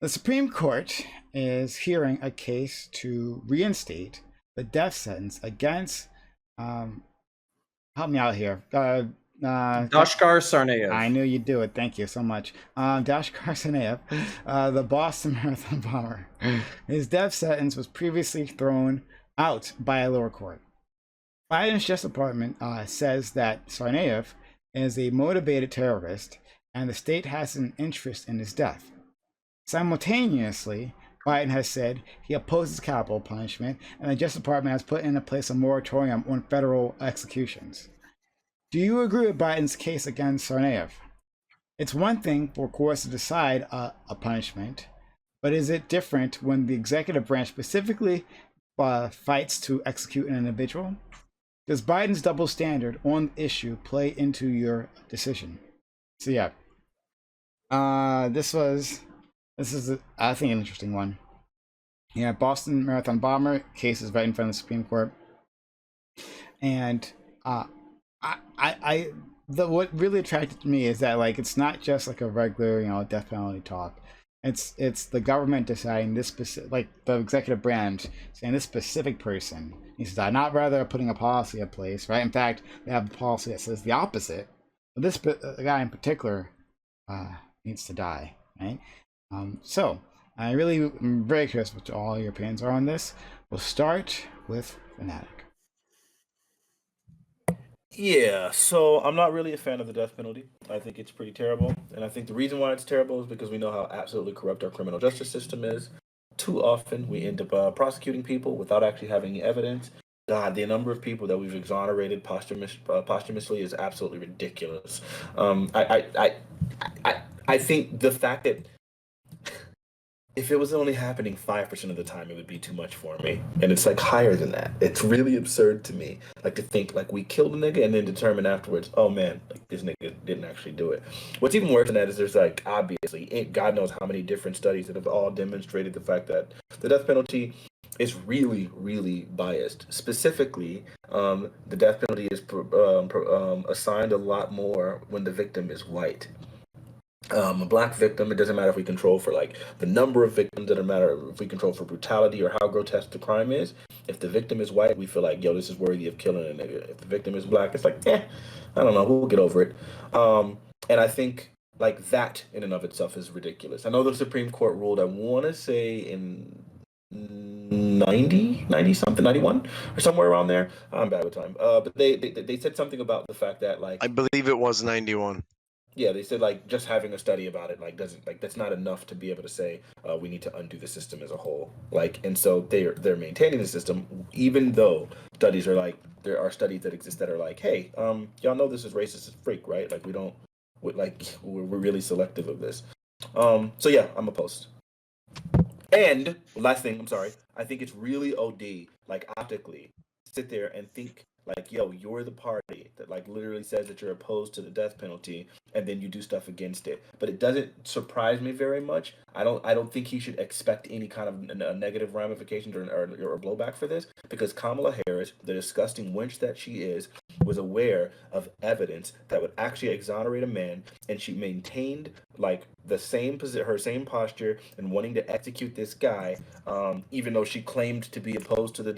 The Supreme Court is hearing a case to reinstate the death sentence against, help me out here. Dashkar Sarnaev. I knew you'd do it. Thank you so much. Dashkar Sarnaev, the Boston Marathon bomber. His death sentence was previously thrown out by a lower court. Biden's Justice Department says that Sarnaev is a motivated terrorist and the state has an interest in his death. Simultaneously, Biden has said he opposes capital punishment, and the Justice Department has put into place a moratorium on federal executions. Do you agree with Biden's case against Sarnaev? It's one thing for courts to decide a punishment, but is it different when the executive branch specifically fights to execute an individual? Does Biden's double standard on the issue play into your decision? So yeah, this is I think an interesting one. Yeah, Boston Marathon bomber case is right in front of the Supreme Court, and what really attracted to me is that like it's not just like a regular death penalty talk. It's the government deciding this specific, like the executive branch saying this specific person needs to die, not rather putting a policy in place, right? In fact, they have a policy that says the opposite. But this guy in particular needs to die, right? So I really am very curious what all your opinions are on this. We'll start with Fanatic. Yeah, so I'm not really a fan of the death penalty. I think it's pretty terrible. And I think the reason why it's terrible is because we know how absolutely corrupt our criminal justice system is. Too often we end up prosecuting people without actually having any evidence. God, the number of people that we've exonerated posthumously is absolutely ridiculous. I think the fact that if it was only happening 5% of the time, it would be too much for me. And it's like higher than that. It's really absurd to me. Like to think like we killed a nigga and then determine afterwards, oh man, like this nigga didn't actually do it. What's even worse than that is there's like obviously God knows how many different studies that have all demonstrated the fact that the death penalty is really, really biased. Specifically, the death penalty is assigned a lot more when the victim is white. A black victim, it doesn't matter if we control for like the number of victims, doesn't matter if we control for brutality or how grotesque the crime is. If the victim is white, we feel like, yo, this is worthy of killing a nigga. If the victim is black, it's like, I don't know, we'll get over it. And I think like that in and of itself is ridiculous. I know the Supreme Court ruled, I want to say in 90 something, 91 or somewhere around there. I'm bad with time. But they said something about the fact that like I believe it was 91. Yeah, they said like just having a study about it like doesn't like that's not enough to be able to say we need to undo the system as a whole. Like, and so they're maintaining the system even though studies are like there are studies that exist that are like, hey, y'all know this is racist as freak, right? Like we're really selective of this. So yeah, I'm opposed. And last thing, I'm sorry, I think it's really OD like optically sit there and think like, yo, you're the party that like literally says that you're opposed to the death penalty, and then you do stuff against it. But it doesn't surprise me very much. I don't think he should expect any kind of negative ramifications or blowback for this, because Kamala Harris, the disgusting wench that she is, was aware of evidence that would actually exonerate a man, and she maintained like her same posture and wanting to execute this guy, even though she claimed to be opposed to the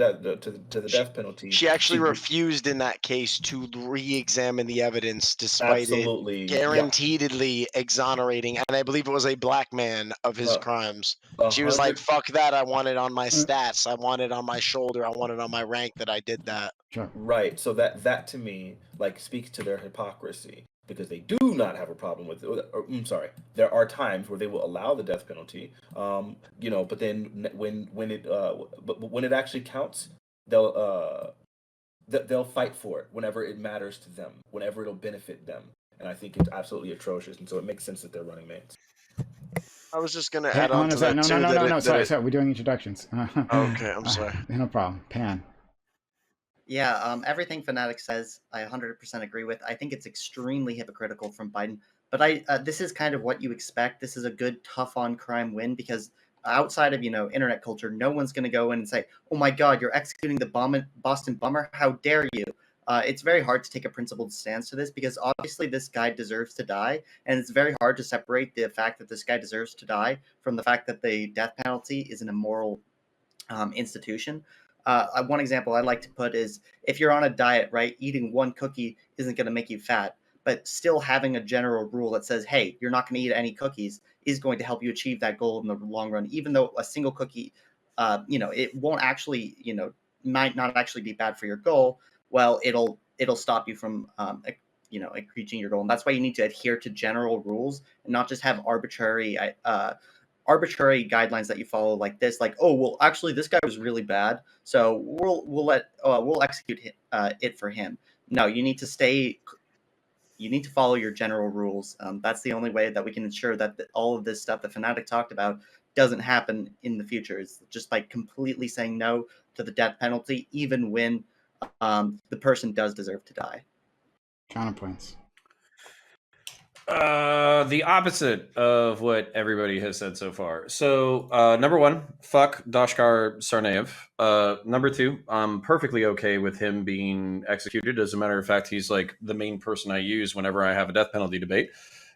death penalty. She actually refused in that case to re-examine the evidence, despite it guaranteedly exonerating, and I believe it was a black man, of his crimes. She was like, "Fuck that! I want it on my stats. I want it on my shoulder. I want it on my rank that I did that." Sure. Right. So that to me like speaks to their hypocrisy, because they do not have a problem with it. There are times where they will allow the death penalty, but then when it actually counts, they'll fight for it whenever it matters to them, whenever it'll benefit them. And I think it's absolutely atrocious, and so it makes sense that they're running mates. I was just gonna add on to that too. No, sorry, we're doing introductions. Okay, I'm sorry. No problem. Pan. Yeah, everything Fanatic says, I 100% agree with. I think it's extremely hypocritical from Biden. But this is kind of what you expect. This is a good tough on crime win, because outside of internet culture, no one's going to go in and say, "Oh my God, you're executing the Boston bomber! How dare you?" it's very hard to take a principled stance to this because obviously this guy deserves to die, and it's very hard to separate the fact that this guy deserves to die from the fact that the death penalty is an immoral institution. One example I like to put is if you're on a diet, right, eating one cookie isn't going to make you fat, but still having a general rule that says, hey, you're not going to eat any cookies is going to help you achieve that goal in the long run, even though a single cookie, it won't actually, might not actually be bad for your goal. Well, it'll stop you from, reaching your goal. And that's why you need to adhere to general rules and not just have arbitrary guidelines that you follow like this, like, oh well, actually this guy was really bad, so we'll execute it for him. No, you need to follow your general rules. That's the only way that we can ensure that all of this stuff that Fnatic talked about doesn't happen in the future. Is just by completely saying no to the death penalty, even when the person does deserve to die. Counterpoints. The opposite of what everybody has said so far. So, number one, fuck Dashkar Sarnaev. Number two, I'm perfectly okay with him being executed. As a matter of fact, he's like the main person I use whenever I have a death penalty debate.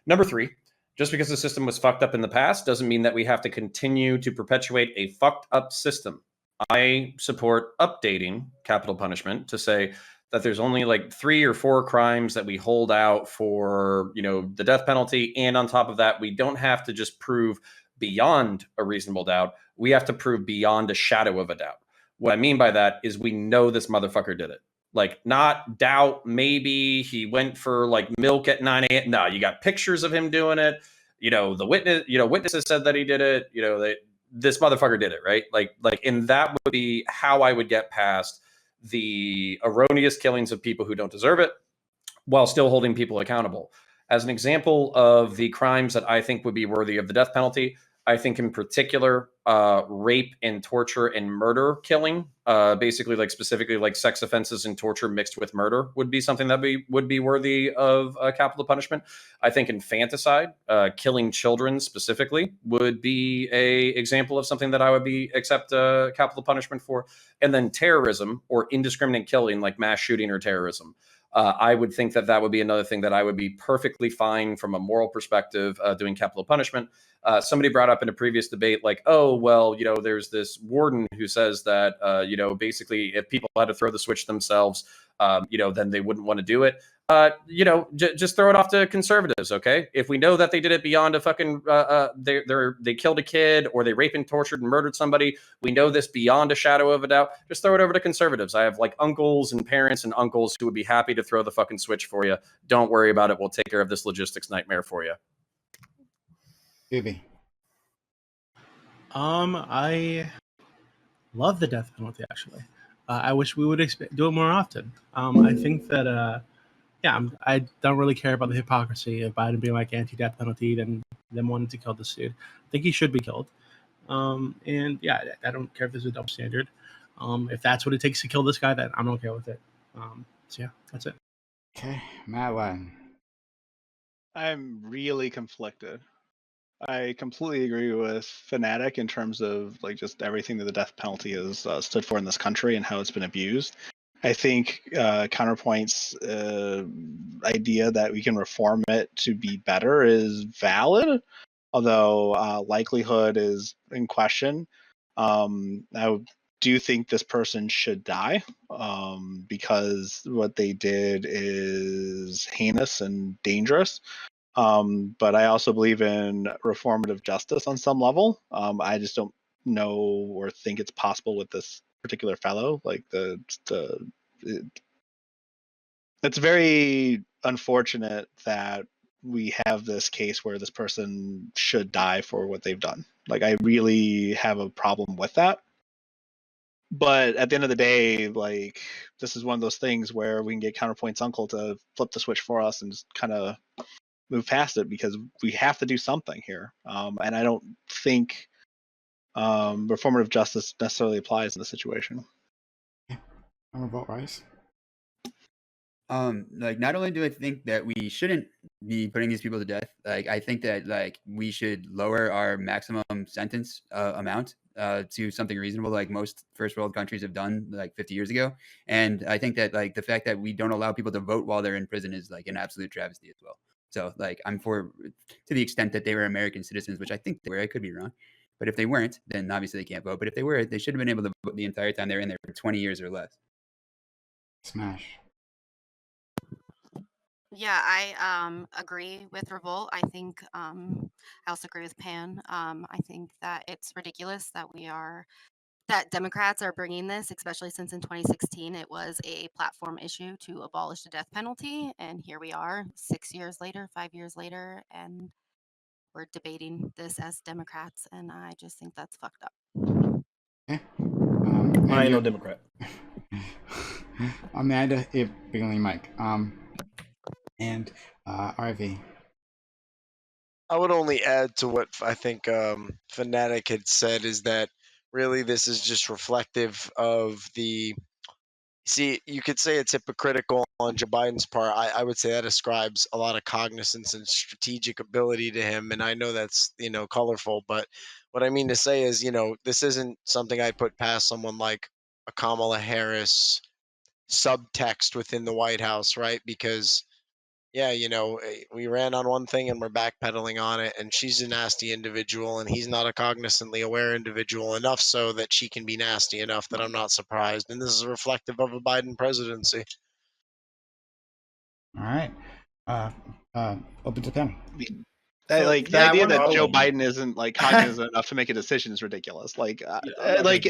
Number three, just because the system was fucked up in the past doesn't mean that we have to continue to perpetuate a fucked up system. I support updating capital punishment to say that there's only like 3 or 4 crimes that we hold out for, the death penalty. And on top of that, we don't have to just prove beyond a reasonable doubt. We have to prove beyond a shadow of a doubt. What I mean by that is we know this motherfucker did it. Like, not doubt, maybe he went for like milk at 9 a.m. No, you got pictures of him doing it. The witnesses said that he did it. This motherfucker did it, right? And that would be how I would get past the erroneous killings of people who don't deserve it while still holding people accountable. As an example of the crimes that I think would be worthy of the death penalty, I think in particular, rape and torture and murder killing, basically specifically sex offenses and torture mixed with murder would be something that would be worthy of capital punishment. I think infanticide, killing children specifically, would be a example of something that I would accept capital punishment for. And then terrorism or indiscriminate killing, like mass shooting or terrorism. I would think that would be another thing that I would be perfectly fine from a moral perspective doing capital punishment. Somebody brought up in a previous debate, like, oh, well, there's this warden who says that, basically if people had to throw the switch themselves, then they wouldn't want to do it. Just throw it off to conservatives, okay? If we know that they did it beyond a fucking, they killed a kid or they raped and tortured and murdered somebody, we know this beyond a shadow of a doubt, just throw it over to conservatives. I have uncles and parents and uncles who would be happy to throw the fucking switch for you. Don't worry about it. We'll take care of this logistics nightmare for you. Ubi. I love the death penalty, actually. I wish we would do it more often. I think that, I don't really care about the hypocrisy of Biden being anti-death penalty and them wanting to kill this dude. I think he should be killed. And yeah, I don't care if there's a double standard. If that's what it takes to kill this guy, then I'm okay with it. So yeah, that's it. Okay, Matt Latin. I'm really conflicted. I completely agree with Fnatic in terms of just everything that the death penalty has stood for in this country and how it's been abused. I think Counterpoint's idea that we can reform it to be better is valid, although likelihood is in question. I do think this person should die because what they did is heinous and dangerous. But I also believe in reformative justice on some level. I just don't know or think it's possible with this particular fellow. It's very unfortunate that we have this case where this person should die for what they've done. I really have a problem with that. But at the end of the day, this is one of those things where we can get Counterpoint's uncle to flip the switch for us and just kind of move past it because we have to do something here. And I don't think reformative justice necessarily applies in this situation. I'm about Rice. Like, not only do I think that we shouldn't be putting these people to death, like, I think that, like, we should lower our maximum sentence amount to something reasonable, like most first world countries have done like 50 years ago. And I think that, like, the fact that we don't allow people to vote while they're in prison is like an absolute travesty as well. So, like, I'm for, to the extent that they were American citizens, which I think they were. I could be wrong. But if they weren't, then obviously they can't vote. But if they were, they should have been able to vote the entire time they were in there for 20 years or less. Smash. Yeah, I agree with Revolt. I think I also agree with Pan. I think that it's ridiculous that Democrats are bringing this, especially since in 2016 it was a platform issue to abolish the death penalty, and here we are 6 years later, 5 years later, and we're debating this as Democrats, and I just think that's fucked up. Okay. I ain't no Democrat. Amanda, if big on your mic. And RV. I would only add to what I think Fanatic had said is that really this is just reflective of the. See, you could say it's hypocritical on Joe Biden's part. I would say that ascribes a lot of cognizance and strategic ability to him. And I know that's, colorful, but what I mean to say is, this isn't something I'd put past someone like a Kamala Harris subtext within the White House, right? Because yeah, we ran on one thing and we're backpedaling on it, and she's a nasty individual, and he's not a cognizantly aware individual enough so that she can be nasty enough that I'm not surprised. And this is reflective of a Biden presidency. All right. Open to panel. The idea that Joe Biden isn't like cognizant enough to make a decision is ridiculous. I get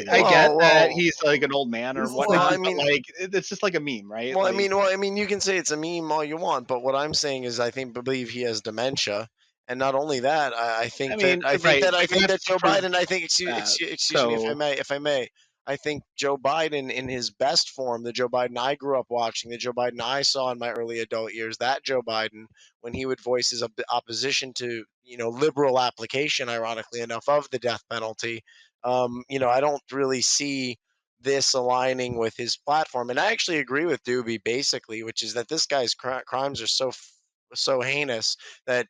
that he's like an old man or whatnot, but like it's just like a meme, right? Well, I mean, you can say it's a meme all you want, but what I'm saying is, I believe he has dementia, and not only that, I think that Joe Biden. I think excuse me if I may. I think Joe Biden in his best form, the Joe Biden I grew up watching, the Joe Biden I saw in my early adult years, that Joe Biden, when he would voice his opposition to, liberal application, ironically enough, of the death penalty, I don't really see this aligning with his platform. And I actually agree with Doobie basically, which is that this guy's crimes are so heinous that,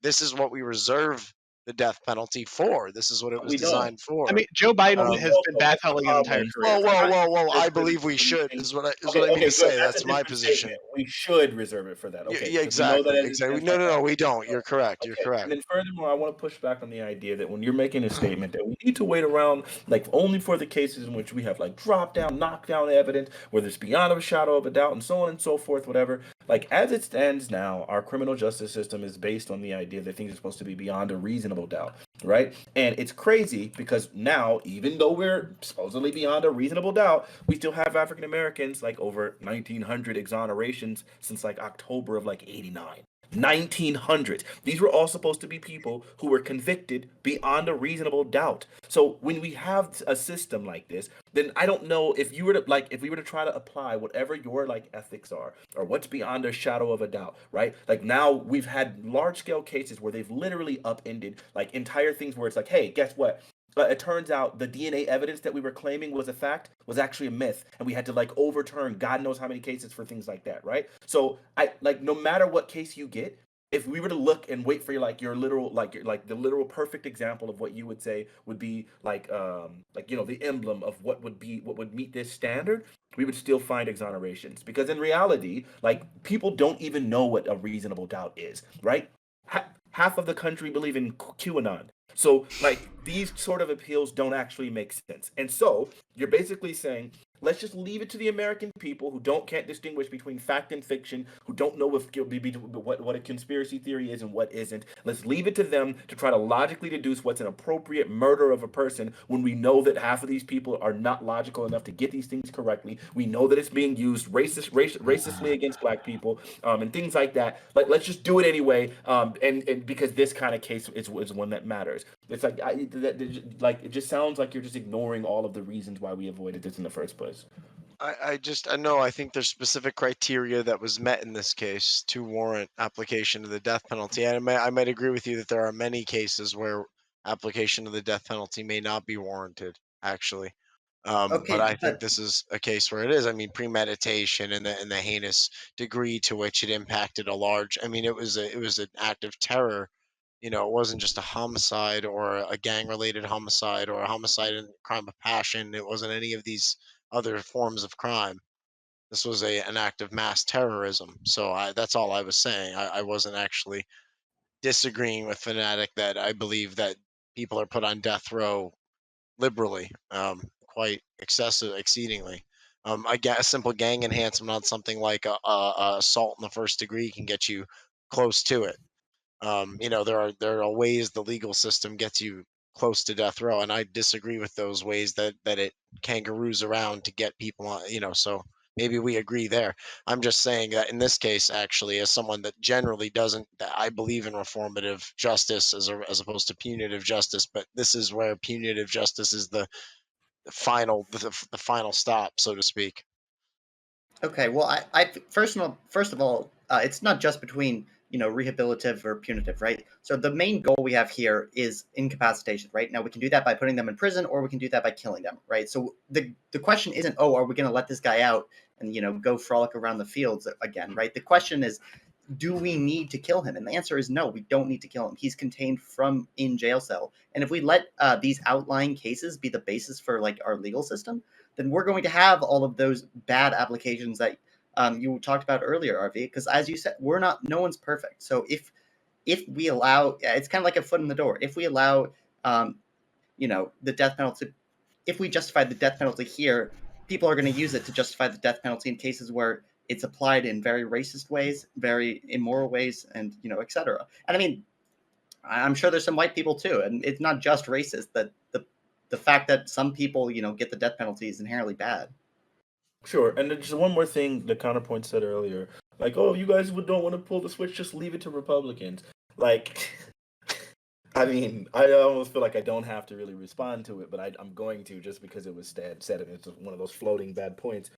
this is what we reserve the death penalty for. This is what it was designed for. I mean, Joe Biden has been backpedaling his entire career. Whoa! I believe we should. Is what I mean to say. That's my position. We should reserve it for that. Okay. Yeah, exactly. No, we don't. You're correct. You're correct. And then furthermore, I want to push back on the idea that when you're making a statement that we need to wait around like only for the cases in which we have like drop down, knockdown evidence, whether it's beyond a shadow of a doubt, and so on and so forth, whatever. Like as it stands now, our criminal justice system is based on the idea that things are supposed to be beyond a reasonable doubt, right? And it's crazy because now, even though we're supposedly beyond a reasonable doubt, we still have African Americans like over 1,900 exonerations since like October of like '89. 1900s. These were all supposed to be people who were convicted beyond a reasonable doubt. So when we have a system like this, then I don't know if we were to try to apply whatever your like ethics are or what's beyond a shadow of a doubt, right? Like now we've had large scale cases where they've literally upended like entire things where it's like, hey, guess what? It turns out the DNA evidence that we were claiming was a fact was actually a myth, and we had to like overturn God knows how many cases for things like that, right? So I like no matter what case you get, if we were to look and wait for your literal the literal perfect example of what you would say would be the emblem of what would meet this standard, we would still find exonerations because in reality, like people don't even know what a reasonable doubt is, right? Half of the country believe in QAnon. So, like, these sort of appeals don't actually make sense. And so, you're basically saying, let's just leave it to the American people who can't distinguish between fact and fiction, who don't know what a conspiracy theory is and what isn't. Let's leave it to them to try to logically deduce what's an appropriate murder of a person when we know that half of these people are not logical enough to get these things correctly. We know that it's being used racistly against black people and things like that. Like, let's just do it anyway, and because this kind of case is one that matters. It's like it just sounds like you're just ignoring all of the reasons why we avoided this in the first place. I think there's specific criteria that was met in this case to warrant application of the death penalty. And I might agree with you that there are many cases where application of the death penalty may not be warranted, actually. But I think this is a case where it is. I mean, premeditation and the heinous degree to which it impacted a large. I mean, it was an act of terror. You know, it wasn't just a homicide or a gang-related homicide or a homicide and crime of passion. It wasn't any of these other forms of crime. This was an act of mass terrorism. So that's all I was saying. I wasn't actually disagreeing with Fanatic that I believe that people are put on death row liberally, quite excessive, exceedingly. I get a simple gang enhancement on something like a assault in the first degree can get you close to it. You know, there are ways the legal system gets you close to death row, and I disagree with those ways that it kangaroos around to get people on. You know, so maybe we agree there. I'm just saying that in this case, actually, as someone that generally doesn't, that I believe in reformative justice as opposed to punitive justice, but this is where punitive justice is the final stop, so to speak. Okay, well, first of all, it's not just between rehabilitative or punitive, right? So the main goal we have here is incapacitation, right? Now we can do that by putting them in prison, or we can do that by killing them, right? So the question isn't, oh, are we going to let this guy out and go frolic around the fields again, right? The question is, do we need to kill him? And the answer is no, we don't need to kill him. He's contained from in jail cell, and if we let these outlying cases be the basis for like our legal system, then we're going to have all of those bad applications that you talked about earlier, RV. Because as you said, no one's perfect. So if we allow, it's kind of like a foot in the door. If we allow, the death penalty, if we justify the death penalty here, people are going to use it to justify the death penalty in cases where it's applied in very racist ways, very immoral ways, and etc. And I mean, I'm sure there's some white people too, and it's not just racist that the fact that some people get the death penalty is inherently bad. Sure, and then just one more thing the counterpoint said earlier, like, oh, you guys don't want to pull the switch, just leave it to Republicans. Like, I mean, I almost feel like I don't have to really respond to it, but I'm going to, just because it was said, and it's one of those floating bad points.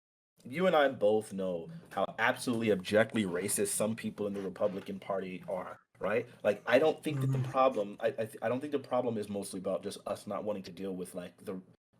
You and I both know how absolutely abjectly racist some people in the Republican Party are, right? Like, I don't think that the problem, I don't think the problem is mostly about just us not wanting to deal with like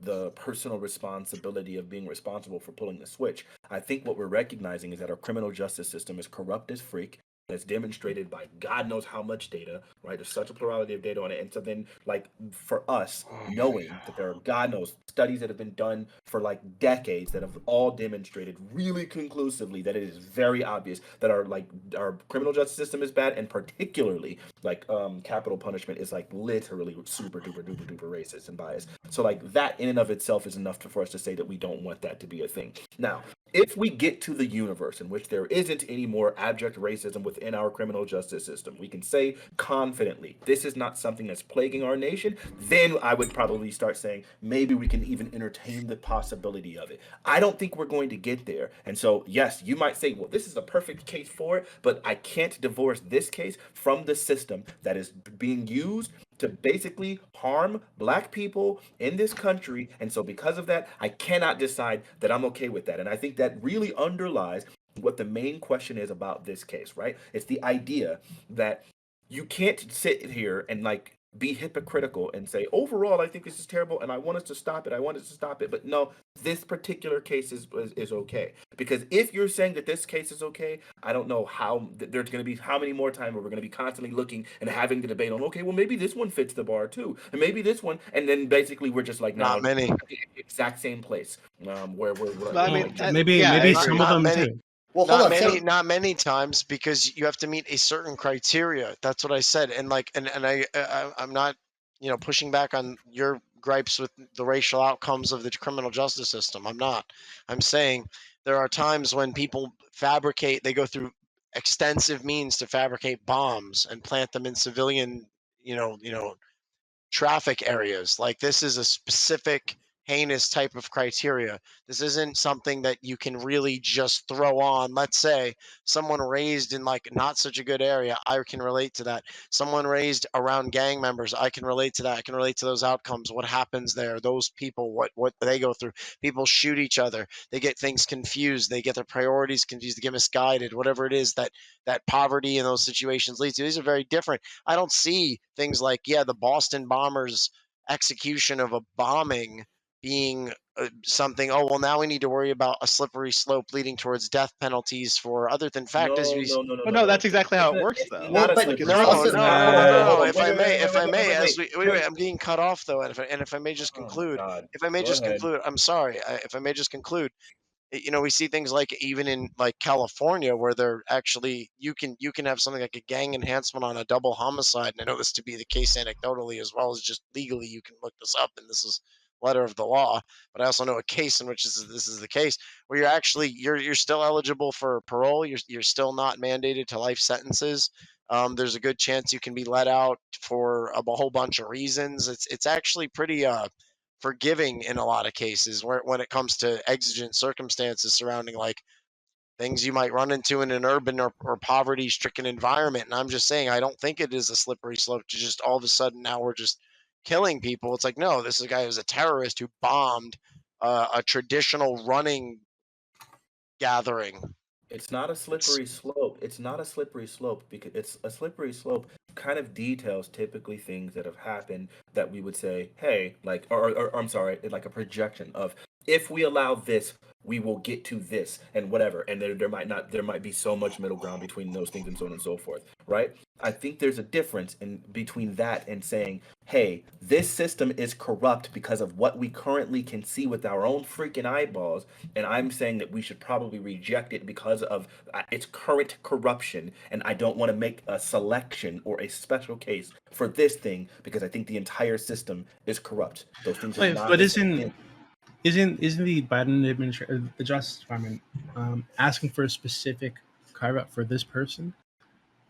the personal responsibility of being responsible for pulling the switch. I think what we're recognizing is that our criminal justice system is corrupt as freak. That's demonstrated by God knows how much data, right? There's such a plurality of data on it. And so then, like, for us, knowing that there are God knows studies that have been done for like decades that have all demonstrated really conclusively that it is very obvious that our criminal justice system is bad, and particularly like capital punishment is like literally super duper duper duper racist and biased. So like that in and of itself is enough for us to say that we don't want that to be a thing. Now, if we get to the universe in which there isn't any more abject racism within our criminal justice system, we can say confidently this is not something that's plaguing our nation, then I would probably start saying maybe we can even entertain the possibility of it. I don't think we're going to get there. And so, yes, you might say, well, this is a perfect case for it, but I can't divorce this case from the system that is being used to basically harm black people in this country. And so because of that, I cannot decide that I'm okay with that. And I think that really underlies what the main question is about this case, right? It's the idea that you can't sit here and like be hypocritical and say, overall, I think this is terrible and I want us to stop it. I want us to stop it. But no, this particular case is okay. Because if you're saying that this case is okay, I don't know how there's going to be how many more times where we're going to be constantly looking and having the debate on, okay, well, maybe this one fits the bar too. And maybe this one. And then basically we're just like, not many. The exact same place where we're I mean, maybe some of them many. Too. Well, not many times, because you have to meet a certain criteria. That's what I said. And like, and I'm not, pushing back on your gripes with the racial outcomes of the criminal justice system. I'm not. I'm saying there are times when people they go through extensive means to fabricate bombs and plant them in civilian, traffic areas. Like, this is a specific heinous type of criteria. This isn't something that you can really just throw on. Let's say someone raised in like not such a good area, I can relate to that. Someone raised around gang members, I can relate to that. I can relate to those outcomes. What happens there? Those people, what they go through. People shoot each other. They get things confused. They get their priorities confused. They get misguided. Whatever it is that poverty in those situations leads to. These are very different. I don't see things like, the Boston bombers execution of a bombing being something. Oh, well, now we need to worry about a slippery slope leading towards death penalties for other than fact. No, that's exactly how it works, though. Well, but Like, it's No. If I wait. I'm getting cut off though, and if I may just conclude, I'm sorry. If I may just conclude, we see things like even in like California where they're actually you can have something like a gang enhancement on a double homicide, and I know this to be the case anecdotally as well as just legally. You can look this up, and this is letter of the law. But I also know a case in which this is the case where you're still eligible for parole. You're still not mandated to life sentences. There's a good chance you can be let out for a whole bunch of reasons. It's actually pretty forgiving in a lot of cases when it comes to exigent circumstances surrounding like things you might run into in an urban or poverty-stricken environment. And I'm just saying, I don't think it is a slippery slope to just all of a sudden now we're just killing people. It's like, no, this is a guy who's a terrorist who bombed a traditional running gathering. It's not a slippery slope. It's not a slippery slope because it's a slippery slope kind of details typically things that have happened that we would say, hey, like, or I'm sorry, like a projection of if we allow this, we will get to this and whatever. And there might be so much middle ground between those things and so on and so forth, right? I think there's a difference in between that and saying, hey, this system is corrupt because of what we currently can see with our own freaking eyeballs. And I'm saying that we should probably reject it because of its current corruption. And I don't want to make a selection or a special case for this thing because I think the entire system is corrupt. Those things are not. But isn't the Biden administration, the Justice Department, asking for a specific carve-out for this person?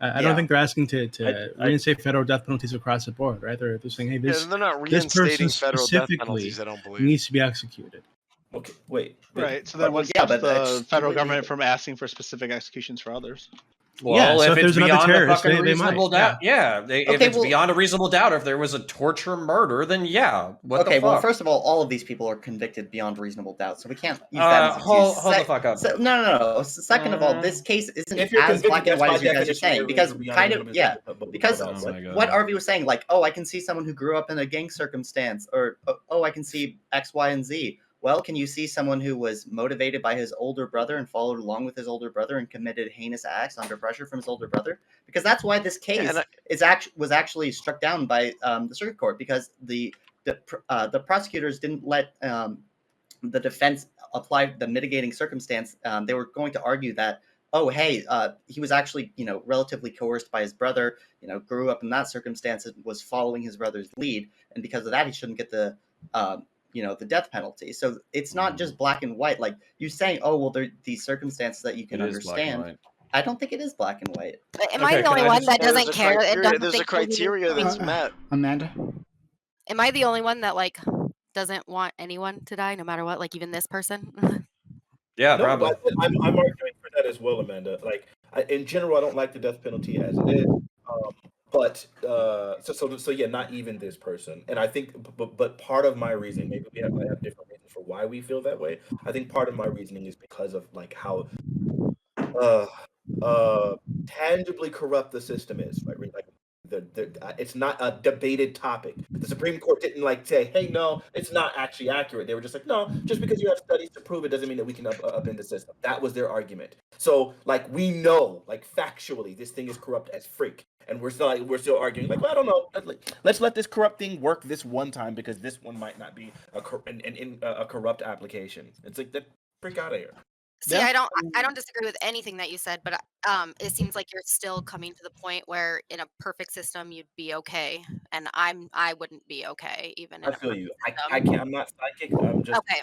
I don't think they're asking to reinstate federal death penalties across the board, right? They're saying, hey, they're not reinstating federal death penalties, I don't believe. Needs to be executed. Okay, wait. Right. So then what stops the federal government from asking for specific executions for others? Well, so if it's beyond a fucking reasonable doubt, if it's beyond a reasonable doubt, if there was a torture murder, then what the fuck? Well, first of all of these people are convicted beyond reasonable doubt, so we can't use that as an excuse. Hold the fuck up. No. Second of all, this case isn't as black and white as you guys are saying, because what RV was saying, like, oh, I can see someone who grew up in a gang circumstance, or oh, I can see X, Y, and Z. Well, can you see someone who was motivated by his older brother and followed along with his older brother and committed heinous acts under pressure from his older brother? Because that's why this case was actually struck down by the circuit court, because the prosecutors didn't let the defense apply the mitigating circumstance. They were going to argue that, oh, hey, he was actually, relatively coerced by his brother, grew up in that circumstance and was following his brother's lead, and because of that, he shouldn't get the the death penalty. So it's not just black and white. Like you saying, oh, well, there are these circumstances that you can understand. I don't think it is black and white. Am I the only one that doesn't care? There's a criteria that's met. Amanda? Am I the only one that doesn't want anyone to die, no matter what? Like even this person? Yeah, probably. I'm arguing for that as well, Amanda. Like in general, I don't like the death penalty as it is. But so yeah, not even this person. And I think, but part of my reasoning, maybe we have different reasons for why we feel that way. I think part of my reasoning is because of like how tangibly corrupt the system is, right? Like it's not a debated topic. The Supreme Court didn't say, hey, no, it's not actually accurate. They were just like, no, just because you have studies to prove it doesn't mean that we can upend the system. That was their argument. So we know, factually, this thing is corrupt as freak. And we're still arguing, well, I don't know. Let's let this corrupt thing work this one time because this one might not be a corrupt application. It's like, that freak out of here. See, I don't disagree with anything that you said, but it seems like you're still coming to the point where in a perfect system you'd be okay, and I wouldn't be okay even. I feel you. I can't. I'm not psychic. I'm just okay.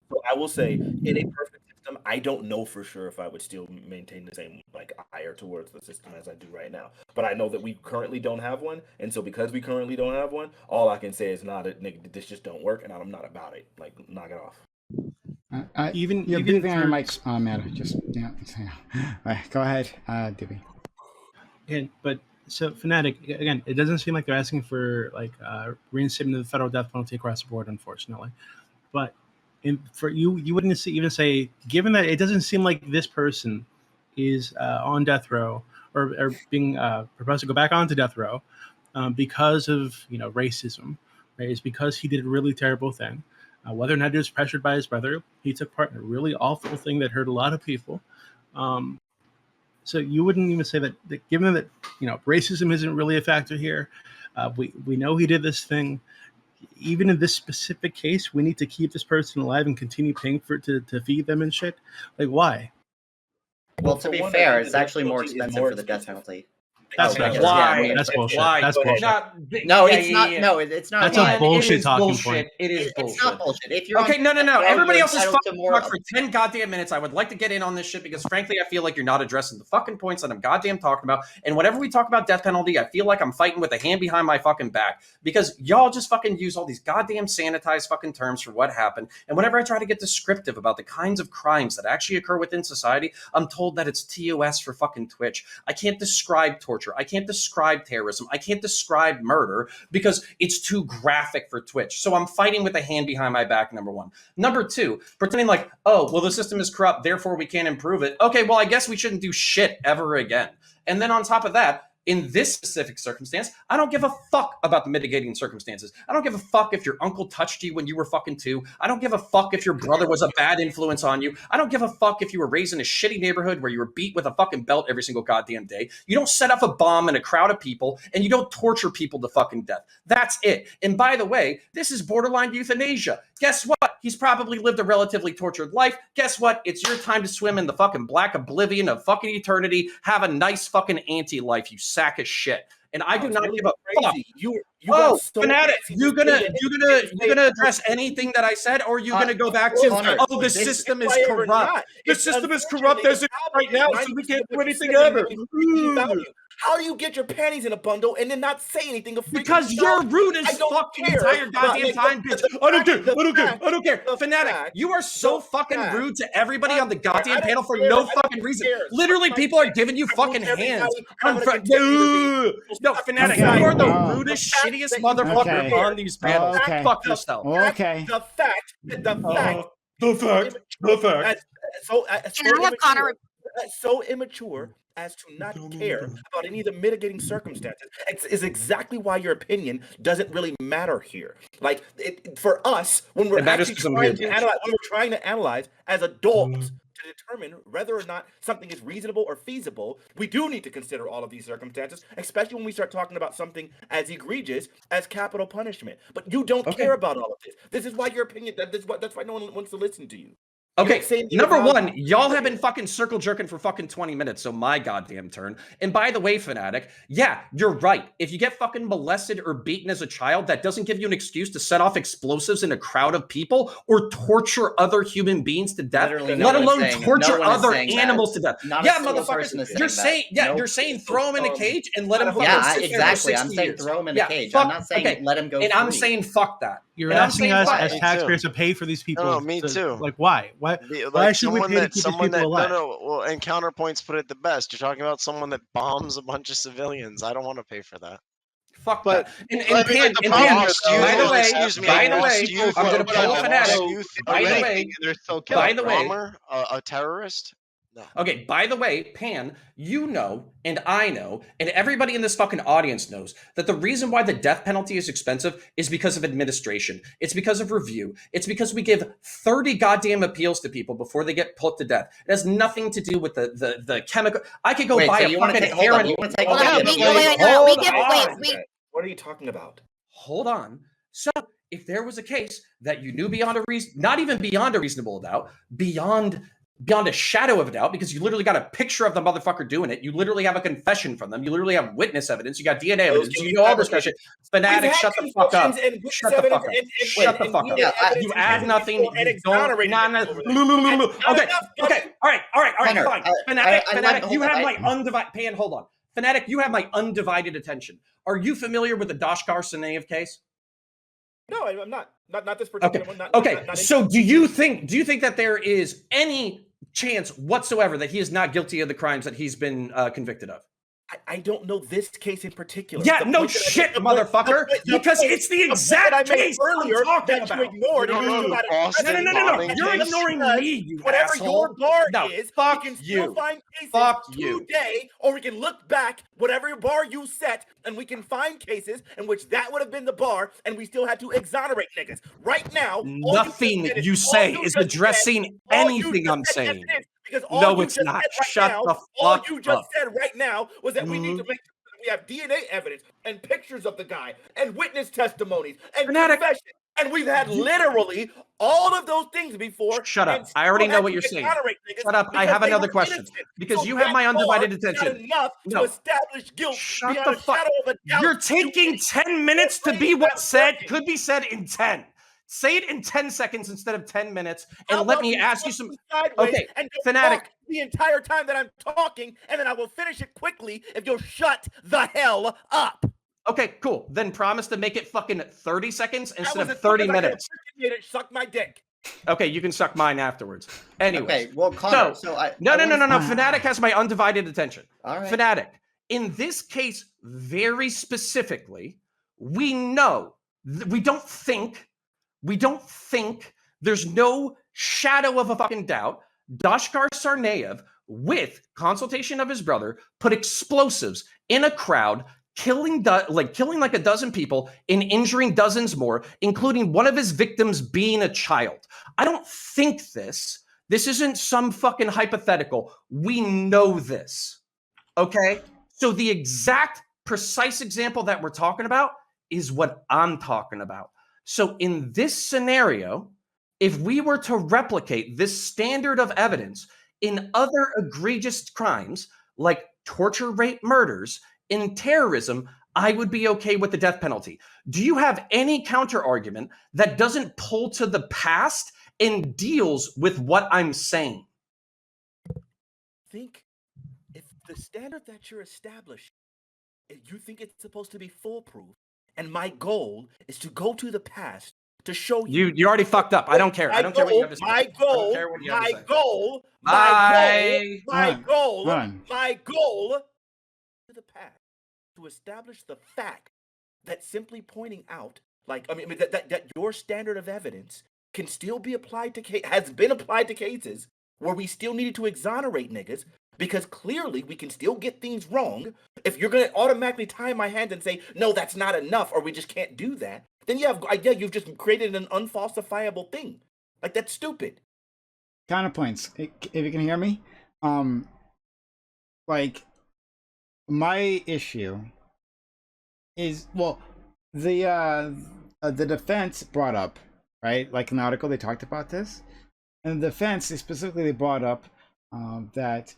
So I will say, in a perfect system, I don't know for sure if I would still maintain the same ire towards the system as I do right now. But I know that we currently don't have one, and so because we currently don't have one, all I can say is, nigga, this just don't work, and I'm not about it. Knock it off. Even on your mics, Matt. Just Right, go ahead, Dibby. Yeah, but so Fanatic again, it doesn't seem like they're asking for reinstatement of the federal death penalty across the board, unfortunately. But for you wouldn't even say, given that it doesn't seem like this person is on death row or being proposed to go back onto death row because of racism, right? It's because he did a really terrible thing. Whether or not he was pressured by his brother, he took part in a really awful thing that hurt a lot of people. So you wouldn't even say that given that, racism isn't really a factor here. We know he did this thing. Even in this specific case, we need to keep this person alive and continue paying for it to feed them and shit. Like, why? Well, to be fair, it's actually more expensive for the death penalty. That's why? That's bullshit. Why? That's bullshit. No, it's not. No, it's not. That's a bullshit talking bullshit. point. It is bullshit. It's not bullshit. If you're okay, no. Everybody else is fucking more talk for 10 goddamn minutes. I would like to get in on this shit because, frankly, I feel like you're not addressing the fucking points that I'm goddamn talking about. And whenever we talk about death penalty, I feel like I'm fighting with a hand behind my fucking back because y'all just fucking use all these goddamn sanitized fucking terms for what happened. And whenever I try to get descriptive about the kinds of crimes that actually occur within society, I'm told that it's TOS for fucking Twitch. I can't describe torture. I can't describe terrorism. I can't describe murder because it's too graphic for Twitch. So I'm fighting with a hand behind my back, number one. Number two, pretending like, oh, well, the system is corrupt, therefore we can't improve it. Okay, well, I guess we shouldn't do shit ever again. And then on top of that, in this specific circumstance, I don't give a fuck about the mitigating circumstances. I don't give a fuck if your uncle touched you when you were fucking 2. I don't give a fuck if your brother was a bad influence on you. I don't give a fuck if you were raised in a shitty neighborhood where you were beat with a fucking belt every single goddamn day. You don't set off a bomb in a crowd of people and you don't torture people to fucking death. That's it. And by the way, this is borderline euthanasia. Guess what? He's probably lived a relatively tortured life. Guess what? It's your time to swim in the fucking black oblivion of fucking eternity. Have a nice fucking anti-life, you sack of shit. And I do not give a fuck. Fanatic, you gonna address anything that I said, or are you gonna go back to the system is corrupt? The system is corrupt as it is right now, so we can't do anything ever. How do you get your panties in a bundle and then not say anything? Because you're rude as fuck the entire goddamn time, bitch. I don't care. Fanatic, you are so fucking rude to everybody on the goddamn panel for no fucking reason. Literally, people are giving you fucking hands. No, Fanatic, you are the rudest, shittiest motherfucker on these panels. Fuck yourself. Okay. The fact. So immature as to not care about any of the mitigating circumstances is exactly why your opinion doesn't really matter here. Like for us, when we're actually trying to analyze as adults to determine whether or not something is reasonable or feasible, we do need to consider all of these circumstances, especially when we start talking about something as egregious as capital punishment. But you don't care about all of this. This is why your opinion. That's why no one wants to listen to you. Okay, number one, y'all have been fucking circle jerking for fucking 20 minutes, so my goddamn turn. And by the way, Fanatic, yeah, you're right. If you get fucking molested or beaten as a child, that doesn't give you an excuse to set off explosives in a crowd of people or torture other human beings to death, let alone torture other animals to death. Yeah, motherfuckers, you're saying throw him in a cage and let him fucking sit there for 60 I'm saying years. throw him in a cage. I'm not saying let him go free. And I'm saying fuck that. You're asking us as taxpayers to pay for these people. No, me too. Like, why? Why should we pay to keep these people alive? Well, and Counterpoints put it the best. You're talking about someone that bombs a bunch of civilians. I don't want to pay for that. Fuck that. And by the way, I'm going to pull a Fanatic. By the way, a terrorist? No. Okay, by the way, Pan, you know, and I know, and everybody in this fucking audience knows that the reason why the death penalty is expensive is because of administration. It's because of review. It's because we give 30 goddamn appeals to people before they get put to death. It has nothing to do with the chemical. I could go buy a fucking heroin. What are you talking about? Hold on. So, if there was a case that you knew beyond a reason, not even beyond a reasonable doubt, beyond a shadow of a doubt, because you literally got a picture of the motherfucker doing it. You literally have a confession from them. You literally have witness evidence. You got DNA evidence. You know all this kind of shit. Fanatic, shut the fuck up. Shut the fuck up. Shut the fuck up. You add nothing. Okay. All right, fine. Fanatic, you have my undivided. Pan, hold on. Fanatic, you have my undivided attention. Are you familiar with the Doshkar Tsarnaev case? No, I'm not. Not this particular one. Not so do you think that there is any chance whatsoever that he is not guilty of the crimes that he's been convicted of? I don't know this case in particular. Yeah, The no point that I shit, made- motherfucker. Because point- it's the point exact that I made case earlier I'm talking that about. you ignored. You and don't you know still the had Boston it. No. bombing You're case? ignoring Because me, you whatever asshole. your bar No, is, fuck we can still you. find cases Fuck you. today, or we can look back, whatever bar you set, and we can find cases in which that would have been the bar, and we still had to exonerate niggas. Right now, Nothing you say is addressing anything I'm saying. Because all No, you it's just not. said right Shut now, the all fuck you just up. said right now was that we need to Mhm. make sure that we have DNA evidence and pictures of the guy and witness testimonies and Fanatic. confessions. And we've had literally all of those things before. Shut up. And I already still know had what to you're saying. exonerate niggas Shut up. I because have they another were question. innocent. Because So you have that my undivided bar is attention. not enough No. to establish guilt Shut beyond the a fuck. shadow of a doubt. You're You taking idiot. 10 minutes to Your be brain's what not said working. could be said in 10. Say it in 10 seconds instead of 10 minutes. How And let about me you ask you talk some. sideways Okay, and don't Fanatic. talk the entire time that I'm talking, and then I will finish it quickly if you'll shut the hell up. Okay, cool. Then promise to make it fucking 30 seconds instead That was of as quick 30 as I could have minutes. freaking made it suck my dick. Okay, you can suck mine afterwards. Anyways. Okay, well, Connor, No. Fanatic has my undivided attention. All right. Fanatic. In this case, very specifically, we know, we don't think, there's no shadow of a fucking doubt, Dashkar Sarnaev, with consultation of his brother, put explosives in a crowd, killing like a dozen people and injuring dozens more, including one of his victims being a child. I don't think this. This isn't some fucking hypothetical. We know this. Okay? So the exact precise example that we're talking about is what I'm talking about. So in this scenario, if we were to replicate this standard of evidence in other egregious crimes like torture, rape, murders, in terrorism, I would be okay with the death penalty. Do you have any counter argument that doesn't pull to the past and deals with what I'm saying? Think if the standard that you're establishing, if you think it's supposed to be foolproof, and my goal is to go to the past to show you. You already fucked up. I don't care. I don't care what you have to say. My goal to the past to establish the fact that simply pointing out, that your standard of evidence can still be applied to has been applied to cases where we still needed to exonerate niggas, because clearly we can still get things wrong. If you're gonna automatically tie my hands and say no, that's not enough, or we just can't do that, then you've just created an unfalsifiable thing. Like, that's stupid. Counterpoints. If you can hear me, like, my issue is, well, the defense brought up, right? Like, in the article they talked about this, and the defense they brought up that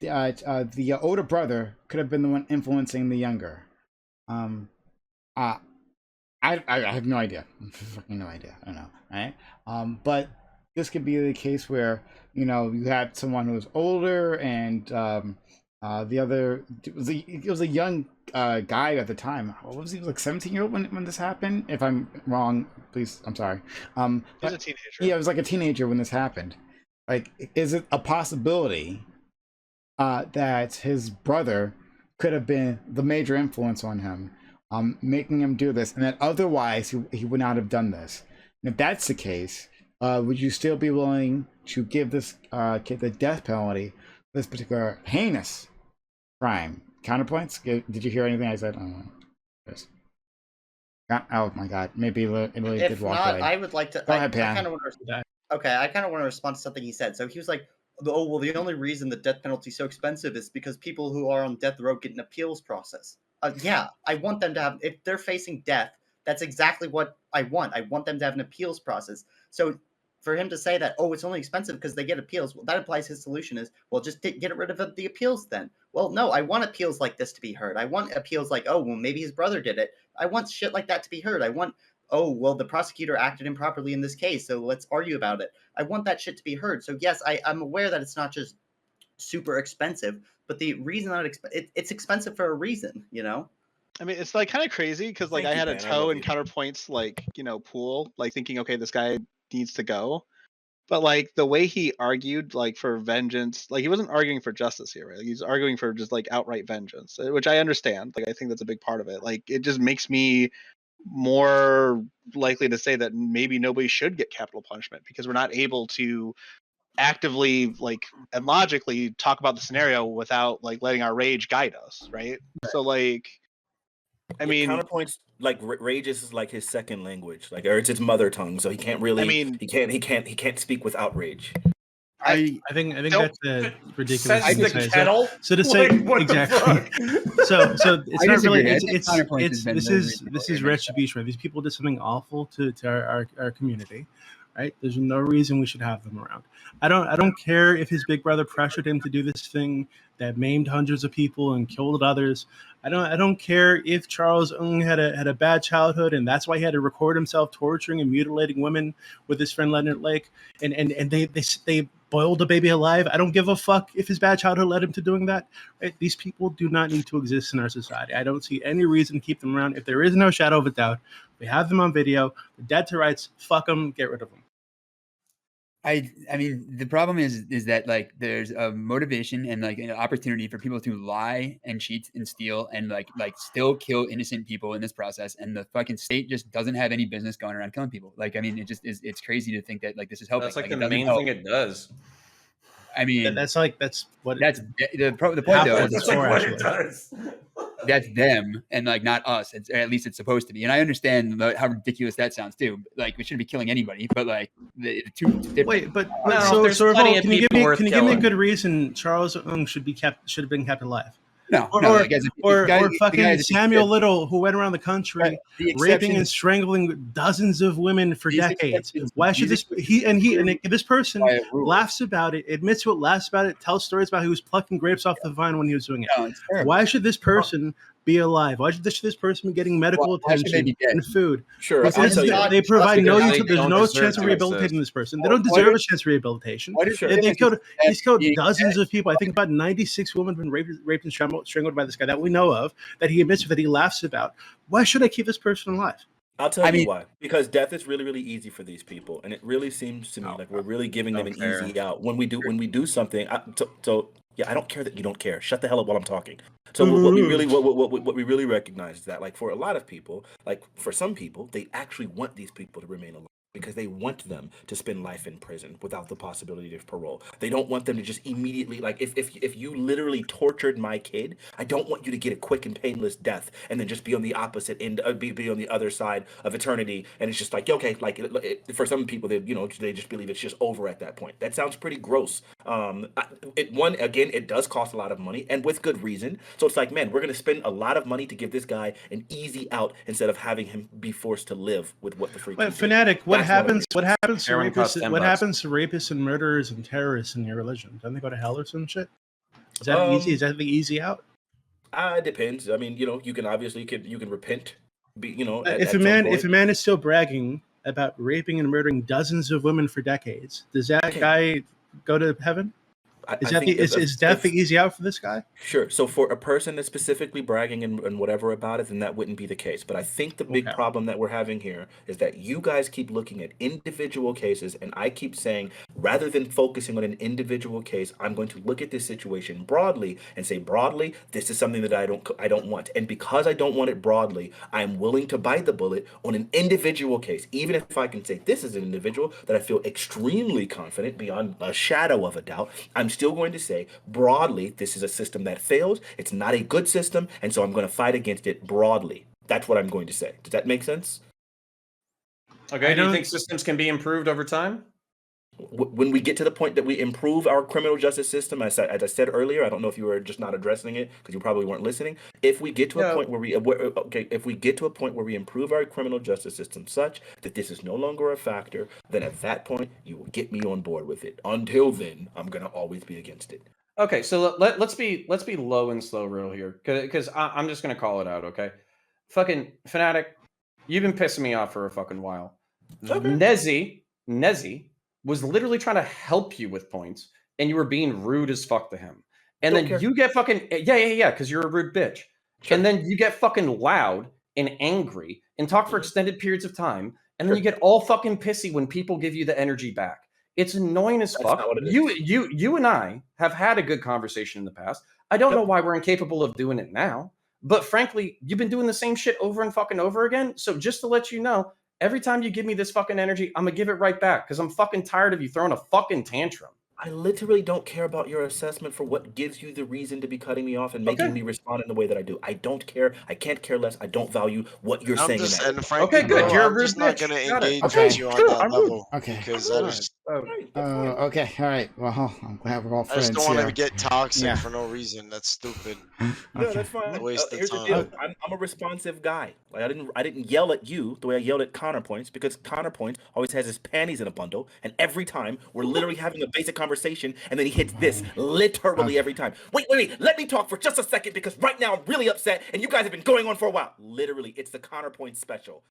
the older brother could have been the one influencing the younger. I have no idea. Fucking no idea. I don't know, right? But this could be the case where, you had someone who was older, and the other it was a young guy at the time. What was he, like 17-year-old when this happened? If I'm wrong, please, I'm sorry. He was a teenager. Yeah, it was like a teenager when this happened. Like, is it a possibility that his brother could have been the major influence on him, making him do this, and that otherwise he would not have done this? And if that's the case, would you still be willing to give this kid the death penalty for this particular heinous crime? Counterpoints? Did you hear anything I said? I don't know. Yes. Oh my God! Maybe it really If did walk not, away. I would like to. Go ahead, Pan. I kind of want to respond to something he said. So he was like, "Oh, well, the only reason the death penalty is so expensive is because people who are on death row get an appeals process." Yeah, I want them to have. If they're facing death, that's exactly what I want. I want them to have an appeals process. So for him to say that, oh, it's only expensive because they get appeals, well, that implies his solution is, well, just get rid of the appeals then. Well, no, I want appeals like this to be heard. I want appeals like, oh, well, maybe his brother did it. I want shit like that to be heard. I want, oh, well, the prosecutor acted improperly in this case, so let's argue about it. I want that shit to be heard. So yes, I'm aware that it's not just super expensive, but the reason that it's expensive for a reason, I mean, it's like kind of crazy because like I had a toe and counterpoints like, pool, like thinking, okay, this guy needs to go. But like the way he argued, like for vengeance, like he wasn't arguing for justice here, right? Like, he's arguing for just like outright vengeance, which I understand. Like I think that's a big part of it. Like it just makes me more likely to say that maybe nobody should get capital punishment because we're not able to actively like and logically talk about the scenario without like letting our rage guide us, right? So like, I mean, counterpoints like rage is like his second language, like or it's his mother tongue, so he can't really. I mean, he can't speak with outrage. I think that's a ridiculous Says thing the to say. kettle? So to say Like, what the exactly. fuck? So it's I not disagree. really. I think counterpoint has been This very is reasonable this here is in this retribution. Right? These people did something awful to our community, right? There's no reason we should have them around. I don't care if his big brother pressured him to do this thing that maimed hundreds of people and killed others. I don't care if Charles Ng had a bad childhood and that's why he had to record himself torturing and mutilating women with his friend Leonard Lake and they boiled a baby alive. I don't give a fuck if his bad childhood led him to doing that. Right? These people do not need to exist in our society. I don't see any reason to keep them around. If there is no shadow of a doubt, we have them on video. They're dead to rights. Fuck them. Get rid of them. I mean, the problem is that like there's a motivation and like an opportunity for people to lie and cheat and steal and like still kill innocent people in this process, and the fucking state just doesn't have any business going around killing people. Like, I mean, it just is. It's crazy to think that like this is helping. That's like it the main help. thing it does. I mean, That's the point though. That's like what it does. That's them and like not us. At least it's supposed to be. And I understand how ridiculous that sounds too. Like we shouldn't be killing anybody, but like the two different. Wait, but No, so there's Revolt, plenty of can you give people me worth can you give me a killing. good reason Charles Ng should have been kept alive? No, Or, no, or, like, as a- or, the guy- or the fucking guy is- Samuel Little, who went around the country Right. The raping exception- and strangling dozens of women for These decades. exceptions- Why should these this person by a rule. laughs about it, admits what laughs about it, tells stories about he was plucking grapes off the vine when he was doing it? No, it's terrible. Why should this person be alive? Why should this person be getting medical Why should they attention be dead? and food? Sure, Because I'll tell you. they provide no because they there's don't no deserve chance of to rehabilitating exist. this person. They don't Why deserve do- a chance of rehabilitation. Why does Sure. They killed being dozens dead? of people. I think about 96 women have been raped and strangled by this guy that we know of, that he admits that he laughs about. Why should I keep this person alive? I'll tell I you mean- why. Because death is really, really easy for these people, and it really seems to me like we're really giving them an Fair. easy out when we do something. So yeah, I don't care that you don't care. Shut the hell up while I'm talking. So what we really recognize is that like for a lot of people, like for some people, they actually want these people to remain alive because they want them to spend life in prison without the possibility of parole. They don't want them to just immediately like if you literally tortured my kid, I don't want you to get a quick and painless death and then just be on the opposite end, be on the other side of eternity, and it's just like okay, like for some people they they just believe it's just over at that point. That sounds pretty gross. It does cost a lot of money and with good reason. So it's like, man, we're gonna spend a lot of money to give this guy an easy out instead of having him be forced to live with what the freak. But Fanatic, what happens to Heroin costs rapists? $10. What happens to rapists and murderers and terrorists in your religion? Don't they go to hell or some shit? Is that easy? Is that the easy out? It depends. I mean, you can obviously you can repent. If a man is still bragging about raping and murdering dozens of women for decades, does that guy go to heaven? Is death the easy out for this guy? Sure. So for a person that's specifically bragging and whatever about it, then that wouldn't be the case. But I think the big problem that we're having here is that you guys keep looking at individual cases, and I keep saying rather than focusing on an individual case, I'm going to look at this situation broadly and say broadly, this is something that I don't want. And because I don't want it broadly, I'm willing to bite the bullet on an individual case, even if I can say this is an individual that I feel extremely confident beyond a shadow of a doubt. I'm still going to say broadly, this is a system that fails. It's not a good system, and so I'm going to fight against it broadly. That's what I'm going to say. Does that make sense? Okay. Do you think systems can be improved over time? When we get to the point that we improve our criminal justice system, as I said earlier, I don't know if you were just not addressing it because you probably weren't listening. If we get to a point where we improve our criminal justice system such that this is no longer a factor, then at that point you will get me on board with it. Until then, I'm gonna always be against it. Okay, so let's be low and slow real here, because I'm just gonna call it out. Okay, fucking Fanatic, you've been pissing me off for a fucking while. Okay. Nezzy was literally trying to help you with points, and you were being rude as fuck to him. And then you get fucking yeah, because you're a rude bitch. Sure. And then you get fucking loud and angry and talk for extended periods of time, and then you get all fucking pissy when people give you the energy back. It's annoying as fuck. You and I have had a good conversation in the past. I don't know why we're incapable of doing it now. But frankly, you've been doing the same shit over and fucking over again. So just to let you know, every time you give me this fucking energy, I'm gonna give it right back because I'm fucking tired of you throwing a fucking tantrum. I literally don't care about your assessment for what gives you the reason to be cutting me off and making me respond in the way that I do. I don't care. I can't care less. I don't value what you're saying. And frankly, okay, good. Bro, You're I'm a rude just not bitch. going to engage Okay, with you on that level. Okay. Because that is. Okay. All right. Well, I'm glad we're all I friends. just don't want here. to get toxic for no reason. That's stupid. No, that's fine. Waste of Here's the time. deal. I'm a responsive guy. Like I didn't yell at you the way I yelled at Counterpoints because Counterpoints always has his panties in a bundle, and every time we're literally having a basic conversation, and then he hits this literally every time. Wait. Let me talk for just a second because right now I'm really upset, and you guys have been going on for a while. Literally, it's the Counterpoint special.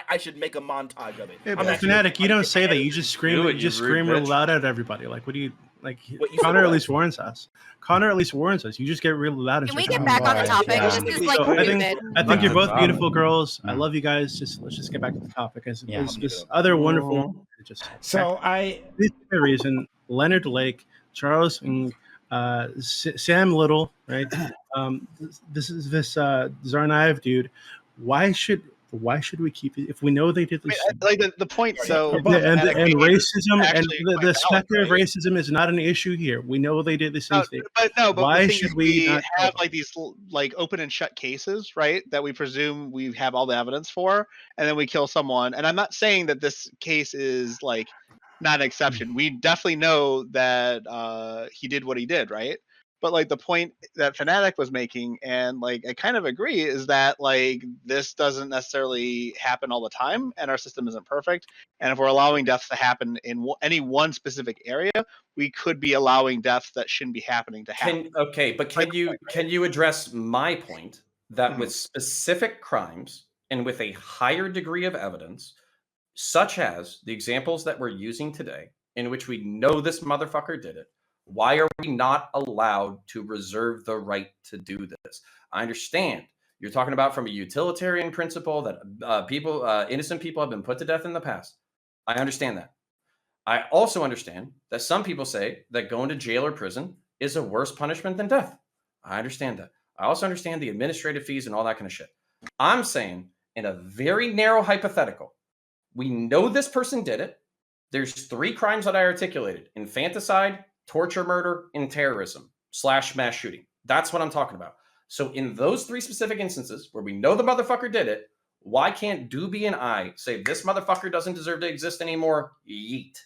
I should make a montage of it. Yeah, Fanatic, you don't say that. You just scream. You just scream real loud at everybody. Like, what do you like? Connor at least warns us. You just get real loud. Can we get back on the topic? This is like I think you're both beautiful girls. I love you guys. Let's just get back to the topic. As this other wonderful. So this reason Leonard Lake, Charles, and Sam Little, right? This Tsarnaev dude. Why should we keep it if we know they did this? Like the point. So and racism and the specter of racism is not an issue here. We know they did this. But why should we not have like these like open and shut cases, right? That we presume we have all the evidence for, and then we kill someone. And I'm not saying that this case is like not an exception. We definitely know that he did what he did, right? But like the point that Fanatic was making, and like I kind of agree, is that like this doesn't necessarily happen all the time, and our system isn't perfect. And if we're allowing deaths to happen in any one specific area, we could be allowing deaths that shouldn't be happening to happen. Can you address my point that with specific crimes and with a higher degree of evidence, such as the examples that we're using today, in which we know this motherfucker did it, why are we not allowed to reserve the right to do this? I understand you're talking about from a utilitarian principle that innocent people have been put to death in the past. I understand that. I also understand that some people say that going to jail or prison is a worse punishment than death. I understand that. I also understand the administrative fees and all that kind of shit. I'm saying in a very narrow hypothetical, we know this person did it. There's 3 crimes that I articulated: infanticide, torture, murder, and terrorism / mass shooting. That's what I'm talking about. So in those 3 specific instances where we know the motherfucker did it, why can't Doobie and I say this motherfucker doesn't deserve to exist anymore? Yeet.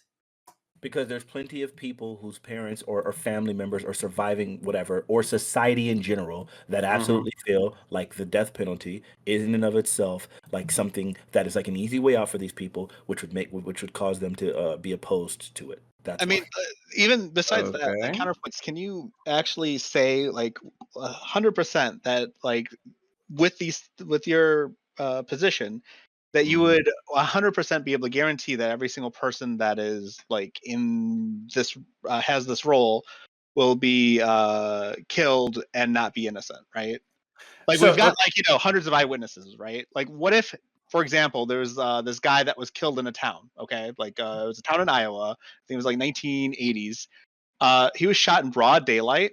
Because there's plenty of people whose parents or family members are surviving whatever, or society in general, that absolutely feel like the death penalty is in and of itself like something that is like an easy way out for these people, which would cause them to be opposed to it. Even besides that, like, counterpoints, can you actually say like 100% that like with your position that you would 100% be able to guarantee that every single person that is like in this has this role will be killed and not be innocent, right? Like we've got like hundreds of eyewitnesses, right? Like what if, for example, there was this guy that was killed in a town, okay? Like it was a town in Iowa. I think it was like 1980s. He was shot in broad daylight,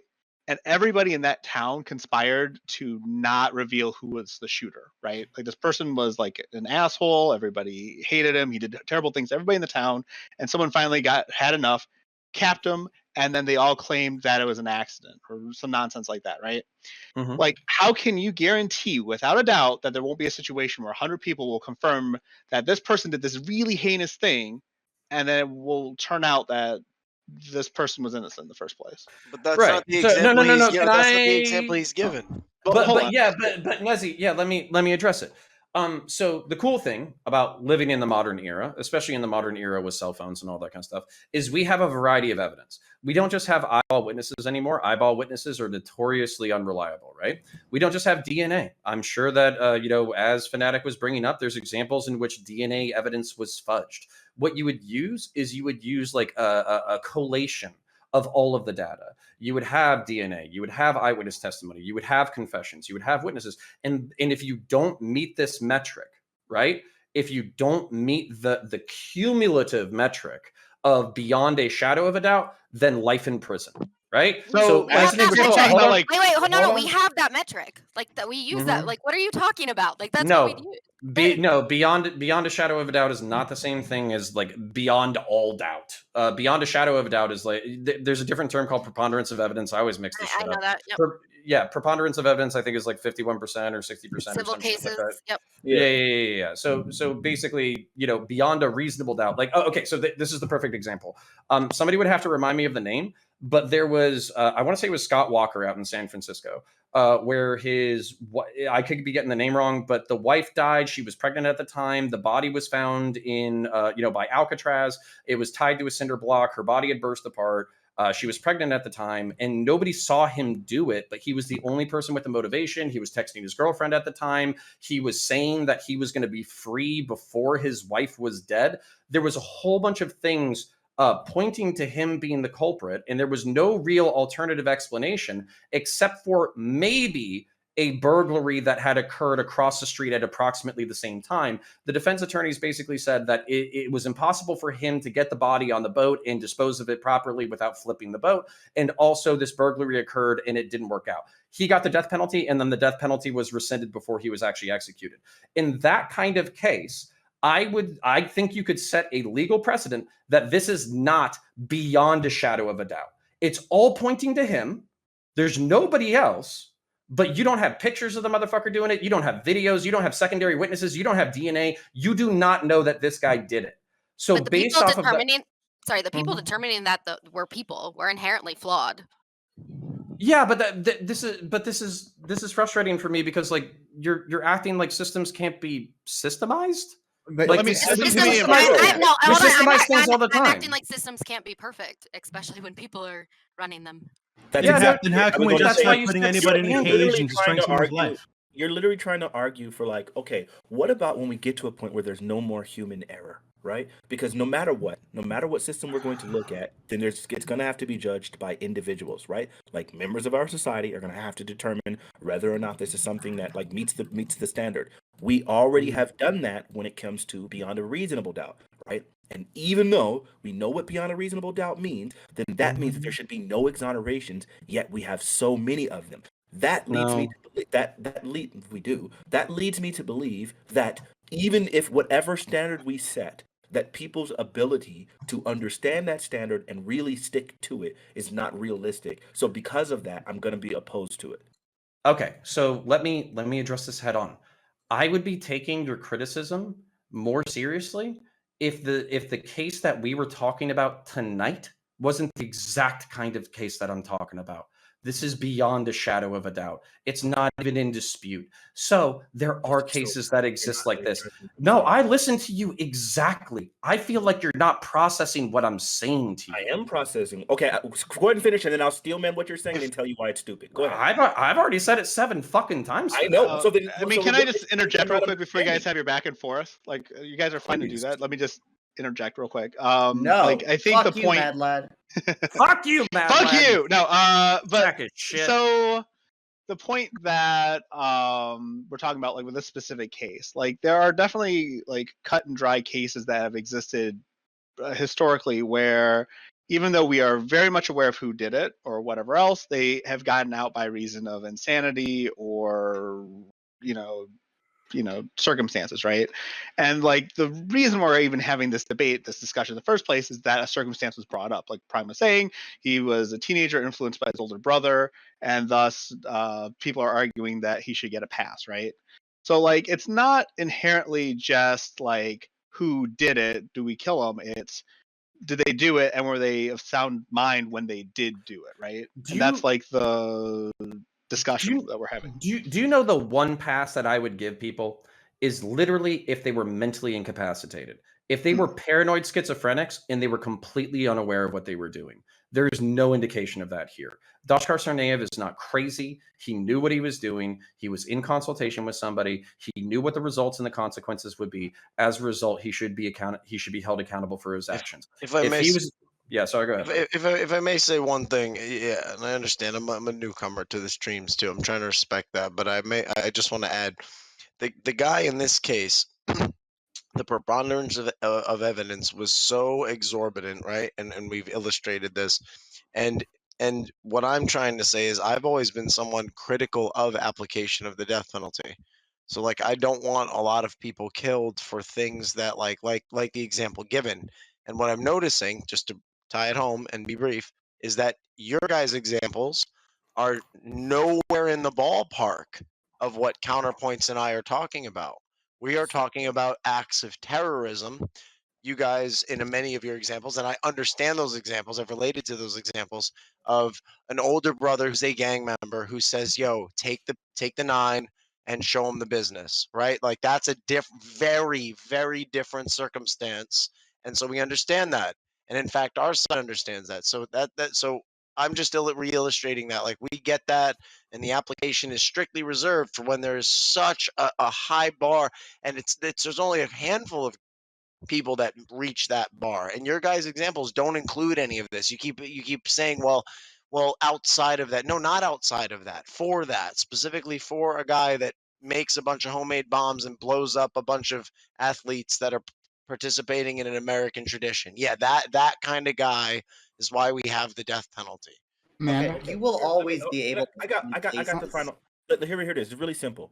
and everybody in that town conspired to not reveal who was the shooter, right? Like this person was like an asshole. Everybody hated him. He did terrible things to everybody in the town, and someone finally had enough, capped him, and then they all claimed that it was an accident or some nonsense like that, right? Like, how can you guarantee without a doubt that there won't be a situation where 100 people will confirm that this person did this really heinous thing, and then it will turn out that this person was innocent in the first place? But that's not the example. That's not the example he's given. But Nezzy, let me address it. So the cool thing about living in the modern era, especially in the modern era with cell phones and all that kind of stuff, is we have a variety of evidence. We don't just have eyeball witnesses anymore. Eyeball witnesses are notoriously unreliable, right? We don't just have DNA. I'm sure that, as Fanatic was bringing up, there's examples in which DNA evidence was fudged. What you would use is like a collation of all of the data. You would have DNA, you would have eyewitness testimony, you would have confessions, you would have witnesses. And if you don't meet this metric, right? If you don't meet the cumulative metric of beyond a shadow of a doubt than life in prison, right? So We have as an that example, metric. hold on. like- Wait, no, hold we on. have that metric. Like that we use that. Mhm. Like, what are you talking about? Like that's what we No, use. no, beyond a shadow of a doubt is not the same thing as like beyond all doubt. Beyond a shadow of a doubt is like there's a different term called preponderance of evidence. I always mix this I shit know up. that. Yep. Yeah, preponderance of evidence I think is like 51% or 60% or Civil something like cases. that. Yep. Yeah. So basically, beyond a reasonable doubt. Like, okay, so this is the perfect example. Somebody would have to remind me of the name, but there was I want to say it was Scott Walker out in San Francisco, where I could be getting the name wrong, but the wife died. She was pregnant at the time. The body was found in by Alcatraz. It was tied to a cinder block. Her body had burst apart. She was pregnant at the time, and nobody saw him do it, but he was the only person with the motivation. He was texting his girlfriend at the time. He was saying that he was going to be free before his wife was dead. There was a whole bunch of things pointing to him being the culprit, and there was no real alternative explanation except for maybe a burglary that had occurred across the street at approximately the same time. The defense attorneys basically said that it was impossible for him to get the body on the boat and dispose of it properly without flipping the boat. And also this burglary occurred and it didn't work out. He got the death penalty, and then the death penalty was rescinded before he was actually executed. In that kind of case, I think you could set a legal precedent that this is not beyond a shadow of a doubt. It's all pointing to him. There's nobody else. But you don't have pictures of the motherfucker doing it. You don't have videos. You don't have secondary witnesses. You don't have DNA. You do not know that this guy did it. So But the based people off of that, the people determining that we're people, we're inherently flawed. yeah, but this is frustrating for me because like you're acting like systems can't be systemized. But Like, let me Systems systemize all the time. I'm acting like systems can't be perfect, especially when people are running them. That's Yeah, exactly Then how it. I can was we gonna that's say, why justify you putting said anybody in a you're cage literally and destroying trying to someone's argue. life? You're literally trying to argue for like, okay, what about when we get to a point where there's no more human error, right? Because no matter what system we're going to look at, then it's going to have to be judged by individuals, right? Like members of our society are going to have to determine whether or not this is something that like meets the standard. We already have done that when it comes to beyond a reasonable doubt, right? And even though we know what beyond a reasonable doubt means, then that means that there should be no exonerations, yet we have so many of them. That leads me to believe that leads me to believe that even if whatever standard we set, that people's ability to understand that standard and really stick to it is not realistic. So because of that, I'm going to be opposed to it. Okay, so let me address this head on. I would be taking your criticism more seriously if the case that we were talking about tonight wasn't the exact kind of case that I'm talking about. This is beyond a shadow of a doubt. It's not even in dispute. So there are cases that exist like this. No, I listen to you exactly. I feel like you're not processing what I'm saying to you. I am processing. Okay, go ahead and finish, and then I'll steel man what you're saying and tell you why it's stupid. Go ahead. I've already said it 7 fucking times. I know. So then, can I just interject real quick before you guys have your back and forth? Like, you guys are fine to do Please. that. Let me just interject real quick. No, like I think fuck the you, point. mad lad. Fuck you, Matt. Fuck you. No, but Sack of shit. so the point that we're talking about, like with this specific case, like there are definitely like cut and dry cases that have existed historically where even though we are very much aware of who did it or whatever else, they have gotten out by reason of insanity or circumstances, right? And like the reason we're even having this discussion in the first place is that a circumstance was brought up. Like Prime was saying, he was a teenager influenced by his older brother, and thus people are arguing that he should get a pass, right? So like it's not inherently just like who did it, do we kill them? It's did they do it, and were they of sound mind when they did do it, right? That's like the discussion that we're having. Do you know the one pass that I would give people is literally if they were mentally incapacitated. If they were paranoid schizophrenics and they were completely unaware of what they were doing. There's no indication of that here. Dashkar Sarnaev is not crazy. He knew what he was doing. He was in consultation with somebody. He knew what the results and the consequences would be. As a result, he should be held accountable for his actions. Yeah, sorry, go ahead. If I may say one thing, yeah, and I understand I'm a newcomer to the streams too. I'm trying to respect that, but I just want to add the guy in this case the preponderance of evidence was so exorbitant, right? And we've illustrated this. And what I'm trying to say is I've always been someone critical of application of the death penalty. So like I don't want a lot of people killed for things that like the example given. And what I'm noticing, just to tie it home and be brief, is that your guys' examples are nowhere in the ballpark of what Counterpoints and I are talking about. We are talking about acts of terrorism. You guys, in many of your examples, and I understand those examples, I've related to those examples of an older brother who's a gang member who says, "Yo, take the 9 and show him the business," right? Like that's a very, very different circumstance, and so we understand that. And in fact, our son understands that. So so I'm just re-illustrating that. Like we get that, and the application is strictly reserved for when there is such a high bar, and there's only a handful of people that reach that bar, and your guys' examples don't include any of this. You keep saying, well, outside of that. No, not outside of that. For that, specifically for a guy that makes a bunch of homemade bombs and blows up a bunch of athletes that are participating in an American tradition. Yeah, that kind of guy is why we have the death penalty. Man, Okay, you will always be able. I got the final. Here it is. It's really simple.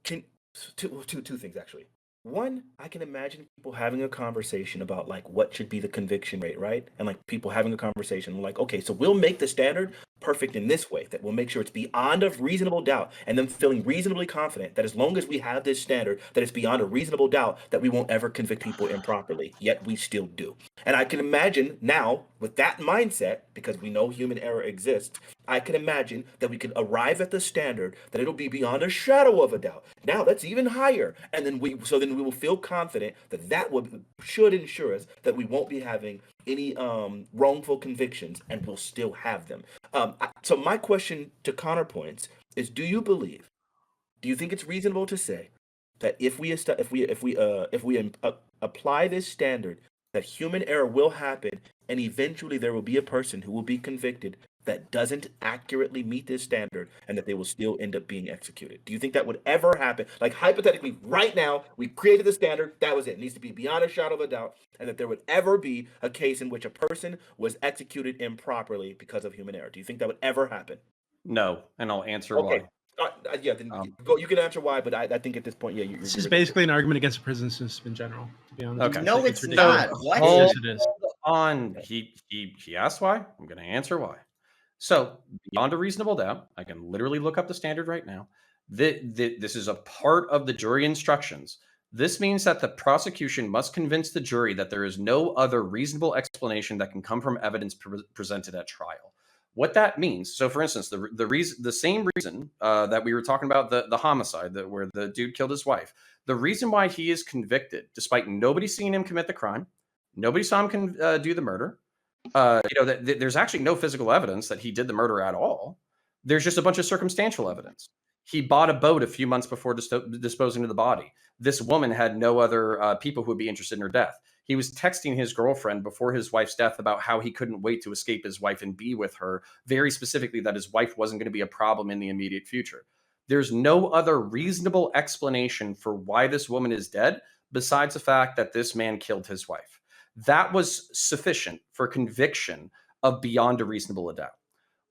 Two things actually. One, I can imagine people having a conversation about like what should be the conviction rate, right? And like people having a conversation like, okay, so we'll make the standard perfect in this way, that we'll make sure it's beyond a reasonable doubt, and them feeling reasonably confident that as long as we have this standard, that it's beyond a reasonable doubt that we won't ever convict people improperly, yet we still do. And I can imagine now with that mindset, because we know human error exists, I can imagine that we can arrive at the standard that it'll be beyond a shadow of a doubt. Now that's even higher, and then we will feel confident that should ensure us that we won't be having any wrongful convictions, and we'll still have them. So my question to Counterpoints is: do you think it's reasonable to say that if we apply this standard, that human error will happen, and eventually there will be a person who will be convicted that doesn't accurately meet this standard, and that they will still end up being executed? Do you think that would ever happen? Like hypothetically, right now, we created the standard, that was it. It needs to be beyond a shadow of a doubt, and that there would ever be a case in which a person was executed improperly because of human error. Do you think that would ever happen? No, and I'll answer why. Yeah, then you can answer why, but I think at this point, yeah, this is basically an argument against the prison system in general. To be honest, okay. No, it's not. What? Yes, it is. On he asked why. I'm going to answer why. So beyond a reasonable doubt, I can literally look up the standard right now. This is a part of the jury instructions. This means that the prosecution must convince the jury that there is no other reasonable explanation that can come from evidence presented at trial. What that means, so for instance, the same reason that we were talking about the homicide, where the dude killed his wife, the reason why he is convicted, despite nobody seeing him commit the crime, nobody saw him do the murder. There's actually no physical evidence that he did the murder at all. There's just a bunch of circumstantial evidence. He bought a boat a few months before disposing of the body. This woman had no other people who would be interested in her death. He was texting his girlfriend before his wife's death about how he couldn't wait to escape his wife and be with her, very specifically that his wife wasn't going to be a problem in the immediate future. There's no other reasonable explanation for why this woman is dead besides the fact that this man killed his wife. That was sufficient for conviction of beyond a reasonable doubt.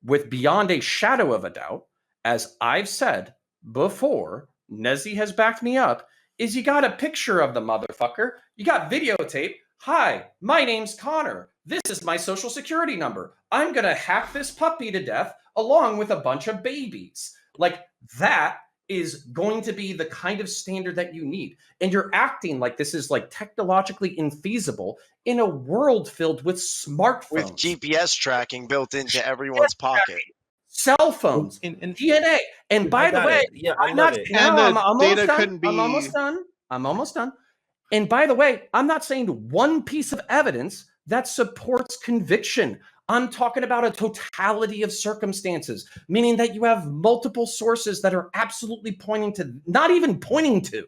With beyond a shadow of a doubt, as I've said before, Nezzy has backed me up, is you got a picture of the motherfucker, you got videotape. Hi, my name's Connor. This is my social security number. I'm going to hack this puppy to death along with a bunch of babies. Like that is going to be the kind of standard that you need. And you're acting like this is like technologically infeasible in a world filled with smartphones. With GPS tracking built into everyone's pocket. Cell phones, and DNA. And by the way, I'm almost done. And by the way, I'm not saying one piece of evidence that supports conviction. I'm talking about a totality of circumstances, meaning that you have multiple sources that are absolutely not even pointing to.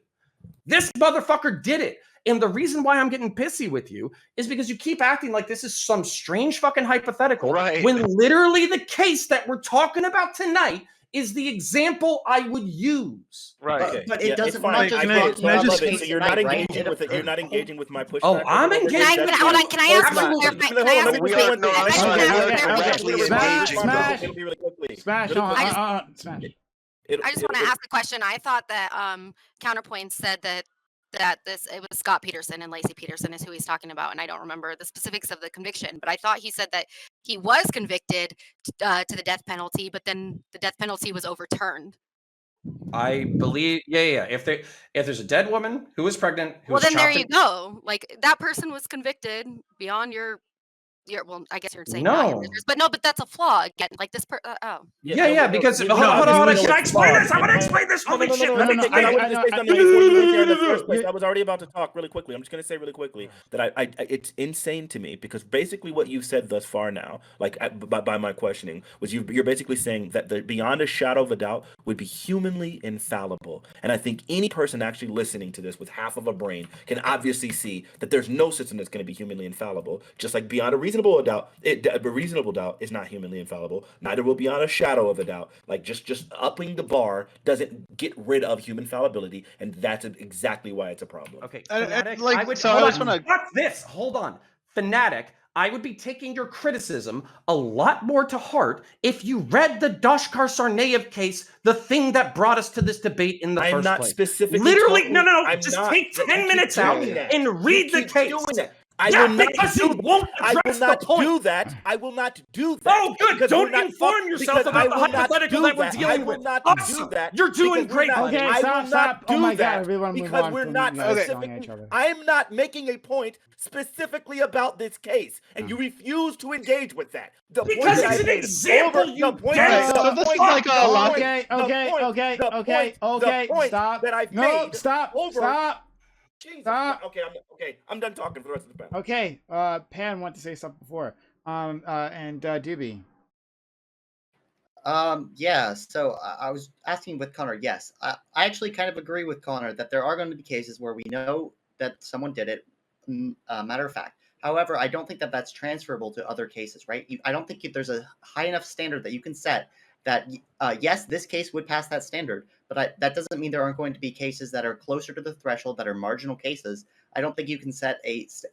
This motherfucker did it. And the reason why I'm getting pissy with you is because you keep acting like this is some strange fucking hypothetical, right? When literally the case that we're talking about tonight is the example I would use. Right. But it doesn't. Fine. Not just I get it. So I love it. So you're not engaging with it. You're not engaging with my pushback. Oh, I'm engaging. Hold on. Can I ask for clarification? Can I ask for clarification? Smash. Smash. I just want to ask a question. I thought that Counterpoint said that it was Scott Peterson and Lacey Peterson is who he's talking about, and I don't remember the specifics of the conviction, but I thought he said that he was convicted to the death penalty, but then the death penalty was overturned. I believe, yeah. If there's a dead woman who is pregnant, well, then there you go. Like that person was convicted beyond your. Well, I guess you're saying no, but that's a flaw again. Like this because hold on. Can I explain this? I want to explain this. Holy shit! I was already about to talk really quickly. I'm just going to say really quickly that it's insane to me because basically what you've said thus far now, like by my questioning, was you're basically saying that the beyond a shadow of a doubt would be humanly infallible, and I think any person actually listening to this with half of a brain can obviously see that there's no system that's going to be humanly infallible, just like beyond a reasonable doubt, a reasonable doubt is not humanly infallible. Neither will beyond a shadow of a doubt. Like just upping the bar doesn't get rid of human fallibility, and that's exactly why it's a problem. Okay, Fanatic, Fuck this. Hold on, Fanatic. I would be taking your criticism a lot more to heart if you read the Doshkar Sarnaev case, the thing that brought us to this debate in the first place. I'm not specifically. Literally, no. Just take 10 minutes out and read the case. I will not do that. I will not do that. Oh, good. Don't inform yourself about the hypothetical that we're dealing with. I will not do that. You're doing great. Okay, stop. Oh my God, we want to move on. Because we're not specifically. I'm not making a point specifically about this case, and you refuse to engage with that. Because it's an example. You Okay. Stop. That I've made. Stop. Jesus. Stop. Okay. I'm done talking for the rest of the panel. Okay. Pan wanted to say something before. And Doobie. Yeah. So I was asking with Connor. Yes, I actually kind of agree with Connor that there are going to be cases where we know that someone did it. Matter of fact. However, I don't think that that's transferable to other cases, right? I don't think there's a high enough standard that you can set that, yes, this case would pass that standard, but that doesn't mean there aren't going to be cases that are closer to the threshold that are marginal cases. I don't think you can set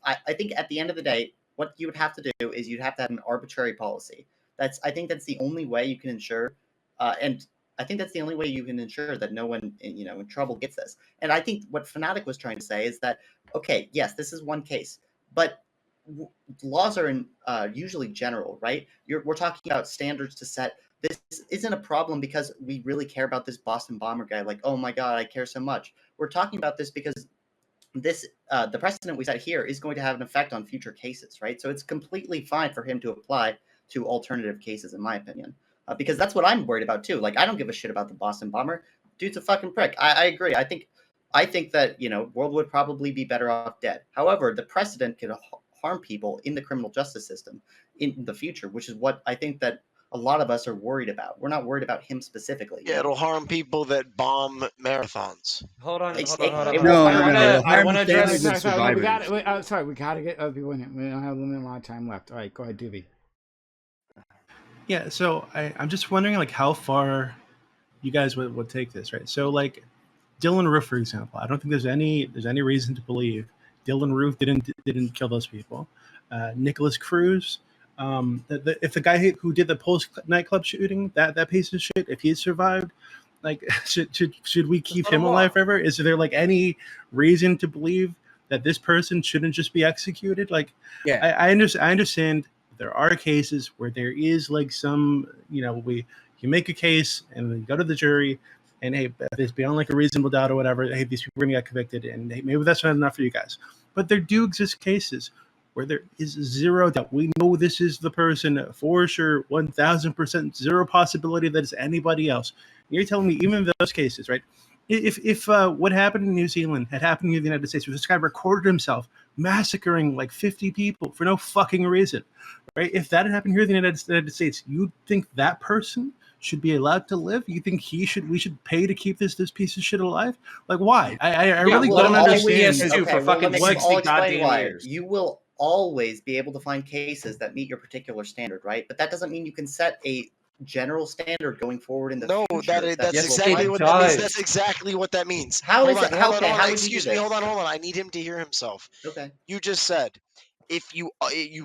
I think at the end of the day, what you would have to do is you'd have to have an arbitrary policy. I think that's the only way you can ensure, and I think that's the only way you can ensure that no one, in trouble gets this. And I think what Fanatic was trying to say is that, okay, yes, this is one case, but laws are usually general, right? We're talking about standards to set. This isn't a problem because we really care about this Boston bomber guy. Like, oh my God, I care so much. We're talking about this because this the precedent we set here is going to have an effect on future cases, right? So it's completely fine for him to apply to alternative cases, in my opinion, because that's what I'm worried about too. Like, I don't give a shit about the Boston bomber. Dude's a fucking prick. I agree. I think that world would probably be better off dead. However, the precedent could harm people in the criminal justice system in the future, which is what I think that a lot of us are worried about. We're not worried about him specifically. Yeah, it'll harm people that bomb marathons. Hold on. No. I want to address. Sorry, we got to get other people in it. We don't have a limited amount of time left. All right, go ahead, Doobie. Yeah, so I'm just wondering, like, how far you guys would take this, right? So, like, Dylan Roof, for example, I don't think there's any reason to believe Dylan Roof didn't kill those people. Nicholas Cruz, if the guy who did the Pulse nightclub shooting, that piece of shit, if he survived, like, should we keep him alive forever? Is there like any reason to believe that this person shouldn't just be executed? Like, yeah, I understand there are cases where there is like some, you make a case and then you go to the jury and hey, it's beyond like a reasonable doubt or whatever. Hey, these people are gonna get convicted, and hey, maybe that's not enough for you guys. But there do exist cases where there is zero doubt. We know this is the person for sure, 1,000%, zero possibility that it's anybody else. You're telling me even in those cases, right? If what happened in New Zealand had happened in the United States, where this guy recorded himself massacring like 50 people for no fucking reason, right? If that had happened here in the United States, you'd think that person should be allowed to live? You think we should pay to keep this piece of shit alive? Like, why? I really don't understand. You will always be able to find cases that meet your particular standard, right? But that doesn't mean you can set a general standard going forward in the No, future. that's Yes, exactly it what that means. does. That's exactly what that means. How is Hold it? on, How, hold on, okay, hold how on. would you do Excuse me. this? Hold on, hold on. I need him to hear himself. Okay. You just said if you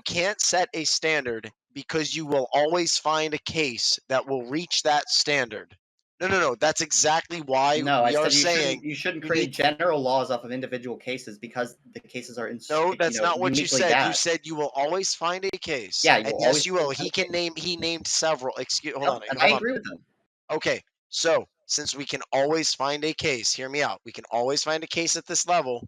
can't set a standard because you will always find a case that will reach that standard. No. That's exactly why No, we I are said saying you shouldn't you create need. general laws off of individual cases because the cases are No, that's not what you uniquely said. You bad. said you will always find a case. Yeah, you And will yes, always you will. find He named several. Hold Yep, on. and Hold I on. agree with him. Okay, so since we can always find a case, hear me out. We can always find a case at this level.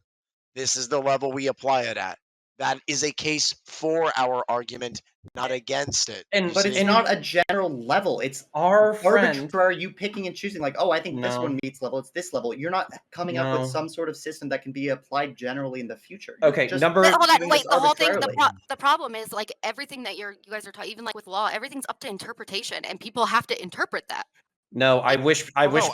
This is the level we apply it at. That is a case for our argument, not against it. But it's not a general level. It's our friend. arbitrary. You picking and choosing, like, oh, I think this No. one meets level. It's this level. You're not coming up with No. some sort of system that can be applied generally in the future. You're Okay, just Hold on, doing wait. this The whole thing. arbitrarily. The problem is like everything that you guys are talking, even like with law, everything's up to interpretation, and people have to interpret that. No, I wish Pisco. I wish in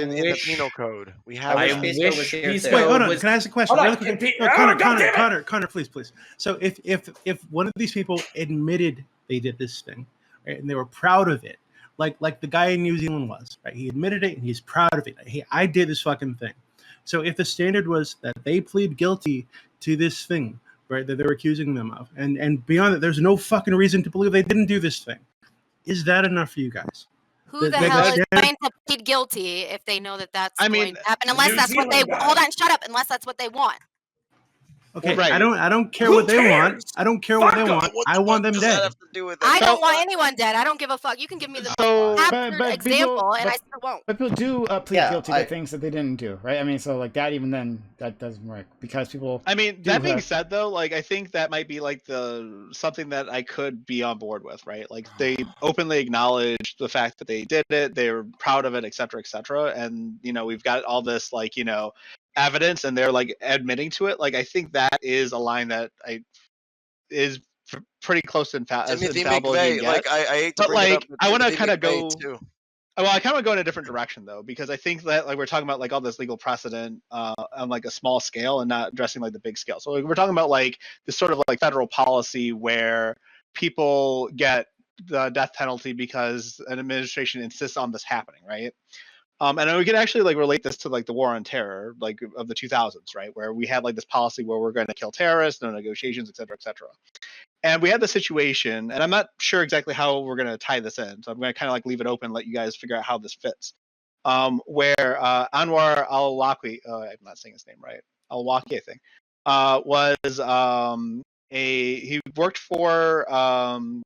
the penal code. We have. I wish Pisco was wish here Pisco too. Wait, hold on. was. Can I ask a question? Hold Really on. quick? Oh, Connor, please. So if one of these people admitted they did this thing, right, and they were proud of it, like the guy in New Zealand was, right? He admitted it and he's proud of it. Hey, I did this fucking thing. So if the standard was that they plead guilty to this thing, right, that they're accusing them of, and beyond that, there's no fucking reason to believe they didn't do this thing. Is that enough for you guys? Who the hell is going to plead guilty if they know that that's going to happen? Unless that's what they hold on, shut up. Unless that's what they want. Okay, right. I don't care what they want. I don't care what they want. I want them dead. I don't want anyone dead. I don't give a fuck. You can give me the absurd example, and I still won't. But people do plead guilty to things that they didn't do, right? I mean, so like that, even then, that doesn't work because people. I mean, that being said, though, like I think that might be like something that I could be on board with, right? Like they openly acknowledge the fact that they did it, they're proud of it, et cetera, and we've got all this like evidence, and they're like admitting to it. Like I think that is a line that is pretty close to infallible. Like I hate to bring it up, I want to kind of go. Well, I kind of go in a different direction though, because I think that like we're talking about like all this legal precedent on like a small scale and not addressing like the big scale. So like, we're talking about like this sort of like federal policy where people get the death penalty because an administration insists on this happening, right? And we can actually like relate this to like the war on terror, like of the 2000s, right? Where we had like this policy where we're going to kill terrorists, no negotiations, et cetera, et cetera. And we had the situation, and I'm not sure exactly how we're going to tie this in. So I'm going to kind of like leave it open, let you guys figure out how this fits. Where Anwar al-Awlaki, I'm not saying his name right, al-Awlaki, I think, was he worked for Osama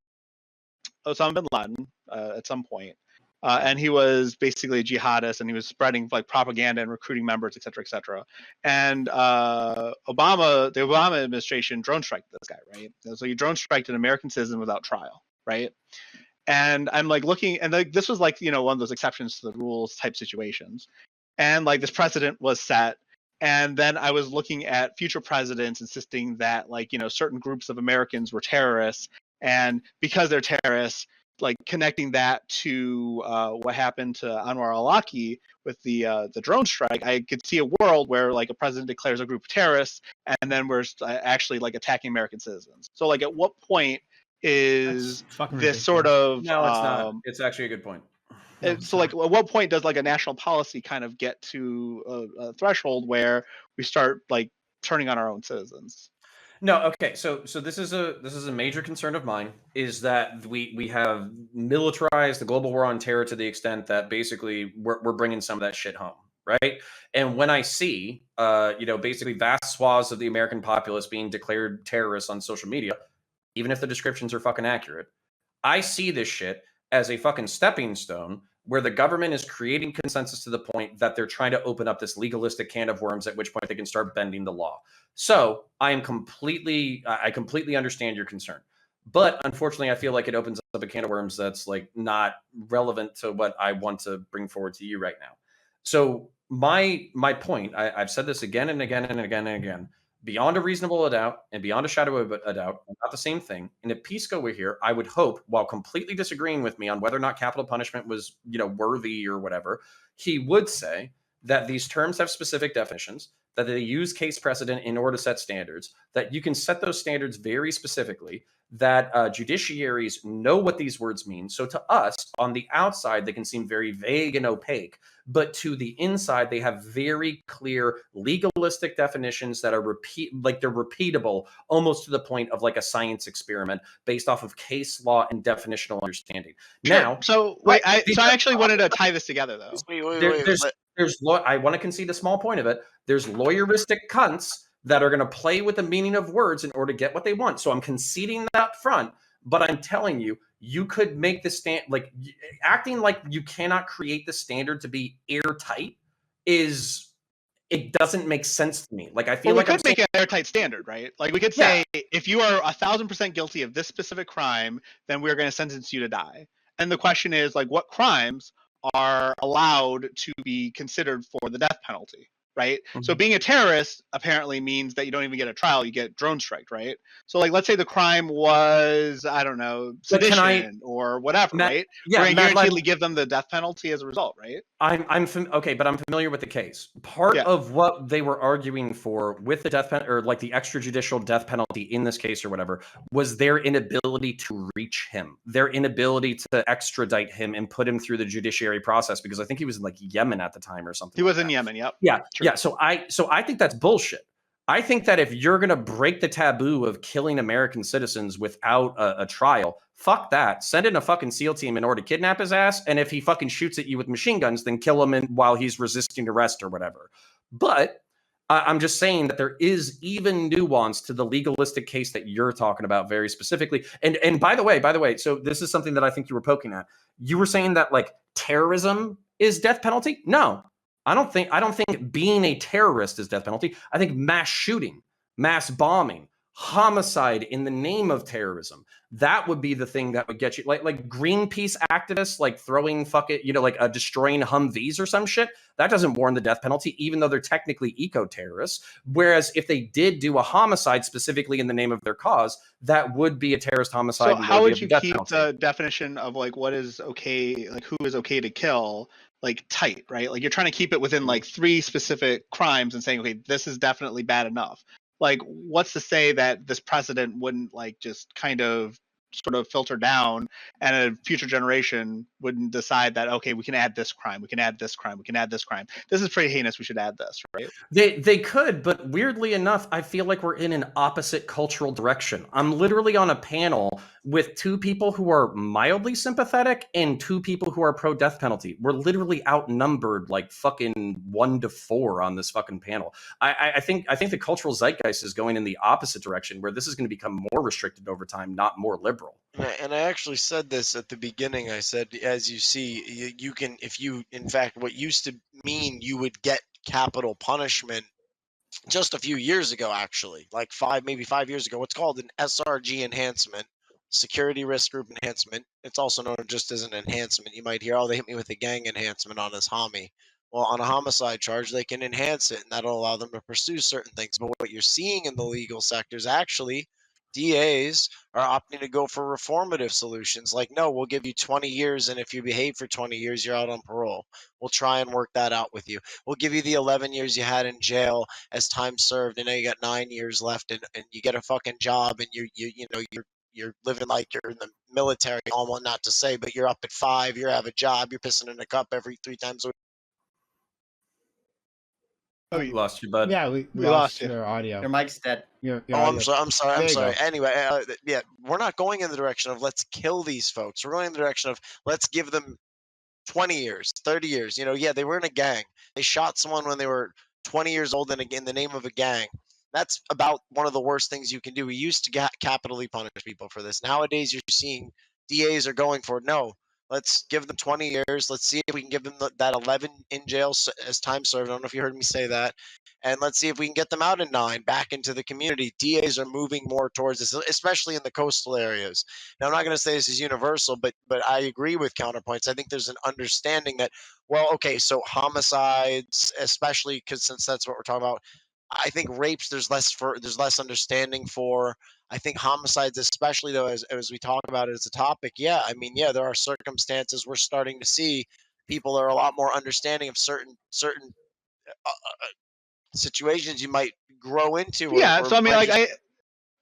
bin Laden at some point. And he was basically a jihadist, and he was spreading like propaganda and recruiting members, et cetera, et cetera. And the Obama administration drone striked this guy, right? So he drone striked an American citizen without trial, right? And I'm like looking, and like this was like one of those exceptions to the rules type situations, and like this precedent was set. And then I was looking at future presidents insisting that like certain groups of Americans were terrorists, and because they're terrorists, like connecting that to what happened to Anwar al-Awlaki with the drone strike, I could see a world where like a president declares a group of terrorists, and then we're actually like attacking American citizens. So like, at what point is this sort of? No, it's not. It's actually a good point. So like, at what point does like a national policy kind of get to a threshold where we start like turning on our own citizens? No, okay. So this is a major concern of mine, is that we have militarized the global war on terror to the extent that basically we're bringing some of that shit home, right? And when I see basically vast swaths of the American populace being declared terrorists on social media, even if the descriptions are fucking accurate, I see this shit as a fucking stepping stone where the government is creating consensus to the point that they're trying to open up this legalistic can of worms, at which point they can start bending the law. So I completely understand your concern. But unfortunately, I feel like it opens up a can of worms that's like not relevant to what I want to bring forward to you right now. So my point, I've said this again and again and again and again, beyond a reasonable doubt and beyond a shadow of a doubt, not the same thing. And if Pisco were here, I would hope, while completely disagreeing with me on whether or not capital punishment was, worthy or whatever, he would say that these terms have specific definitions, that they use case precedent in order to set standards, that you can set those standards very specifically, that judiciaries know what these words mean. So to us, on the outside, they can seem very vague and opaque, but to the inside, they have very clear legalistic definitions that are they're repeatable, almost to the point of like a science experiment based off of case law and definitional understanding. Sure. Now, so wait, I actually wanted to tie this together though. I want to concede a small point of it. There's lawyeristic cunts that are going to play with the meaning of words in order to get what they want. So I'm conceding that up front, but I'm telling you, you could make the acting like you cannot create the standard to be airtight it doesn't make sense to me. Like, I feel we could make an airtight standard, right? Like, we could say, if you are 1,000% guilty of this specific crime, then we're going to sentence you to die. And the question is, like, what crimes are allowed to be considered for the death penalty, right? Mm-hmm. So being a terrorist apparently means that you don't even get a trial, you get drone striked, right? So, like, let's say the crime was, I don't know, sedition or whatever, right? We're going to guaranteedly give them the death penalty as a result, right? Okay, but I'm familiar with the case. Part of what they were arguing for with the death penalty, or like the extrajudicial death penalty in this case or whatever, was their inability to reach him, their inability to extradite him and put him through the judiciary process, because I think he was in like Yemen at the time or something. He was in Yemen, yep. Yeah, true. Yeah. So I think that's bullshit. I think that if you're going to break the taboo of killing American citizens without a trial, fuck that. Send in a fucking SEAL team in order to kidnap his ass. And if he fucking shoots at you with machine guns, then kill him while he's resisting arrest or whatever. But I'm just saying that there is even nuance to the legalistic case that you're talking about very specifically. And by the way, so this is something that I think you were poking at. You were saying that like terrorism is death penalty? No. I don't think being a terrorist is death penalty. I think mass shooting, mass bombing, homicide in the name of terrorism, that would be the thing that would get you, like Greenpeace activists, like throwing destroying Humvees or some shit. That doesn't warrant the death penalty, even though they're technically eco-terrorists. Whereas if they did do a homicide specifically in the name of their cause, that would be a terrorist homicide. So how would you keep the definition of like what is okay, like who is okay to kill, like tight, right? Like you're trying to keep it within like 3 specific crimes and saying, okay, this is definitely bad enough. Like, what's to say that this precedent wouldn't like just kind of sort of filter down and a future generation wouldn't decide that, okay, we can add this crime, we can add this crime, we can add this crime. This is pretty heinous, we should add this, right? They could, but weirdly enough, I feel like we're in an opposite cultural direction. I'm literally on a panel with 2 people who are mildly sympathetic and 2 people who are pro-death penalty. We're literally outnumbered like fucking 1-4 on this fucking panel. I think the cultural zeitgeist is going in the opposite direction, where this is going to become more restricted over time, not more liberal. And I actually said this at the beginning. I said, as you see, you can, if you, in fact, what used to mean you would get capital punishment just a few years ago, actually, like maybe 5 years ago, what's called an SRG enhancement, security risk group enhancement. It's also known just as an enhancement. You might hear, oh, they hit me with a gang enhancement on this homie. Well, on a homicide charge, they can enhance it, and that'll allow them to pursue certain things. But what you're seeing in the legal sector is actually DAs are opting to go for reformative solutions. Like, no, we'll give you 20 years, and if you behave for 20 years, you're out on parole. We'll try and work that out with you. We'll give you the 11 years you had in jail as time served, and now you got 9 years left, and you get a fucking job, and you're living like you're in the military. Almost, not to say, but you're up at 5, you have a job, you're pissing in a cup every 3 times a week. Oh, you lost you, bud. Yeah, we lost your audio. Your mic's dead. I'm sorry. Anyway, we're not going in the direction of let's kill these folks. We're going in the direction of let's give them 20 years, 30 years. They were in a gang. They shot someone when they were 20 years old in the name of a gang. That's about one of the worst things you can do. We used to capitally punish people for this. Nowadays, you're seeing DAs are going for, no, let's give them 20 years. Let's see if we can give them that 11 in jail as time served. I don't know if you heard me say that. And let's see if we can get them out in 9 back into the community. DAs are moving more towards this, especially in the coastal areas. Now, I'm not going to say this is universal, but I agree with counterpoints. I think there's an understanding that, well, okay, so homicides, especially since that's what we're talking about, I think rapes, there's less understanding for. I think homicides, especially though, as we talk about it as a topic, there are circumstances we're starting to see people are a lot more understanding of certain situations you might grow into. Yeah, or so I mean, might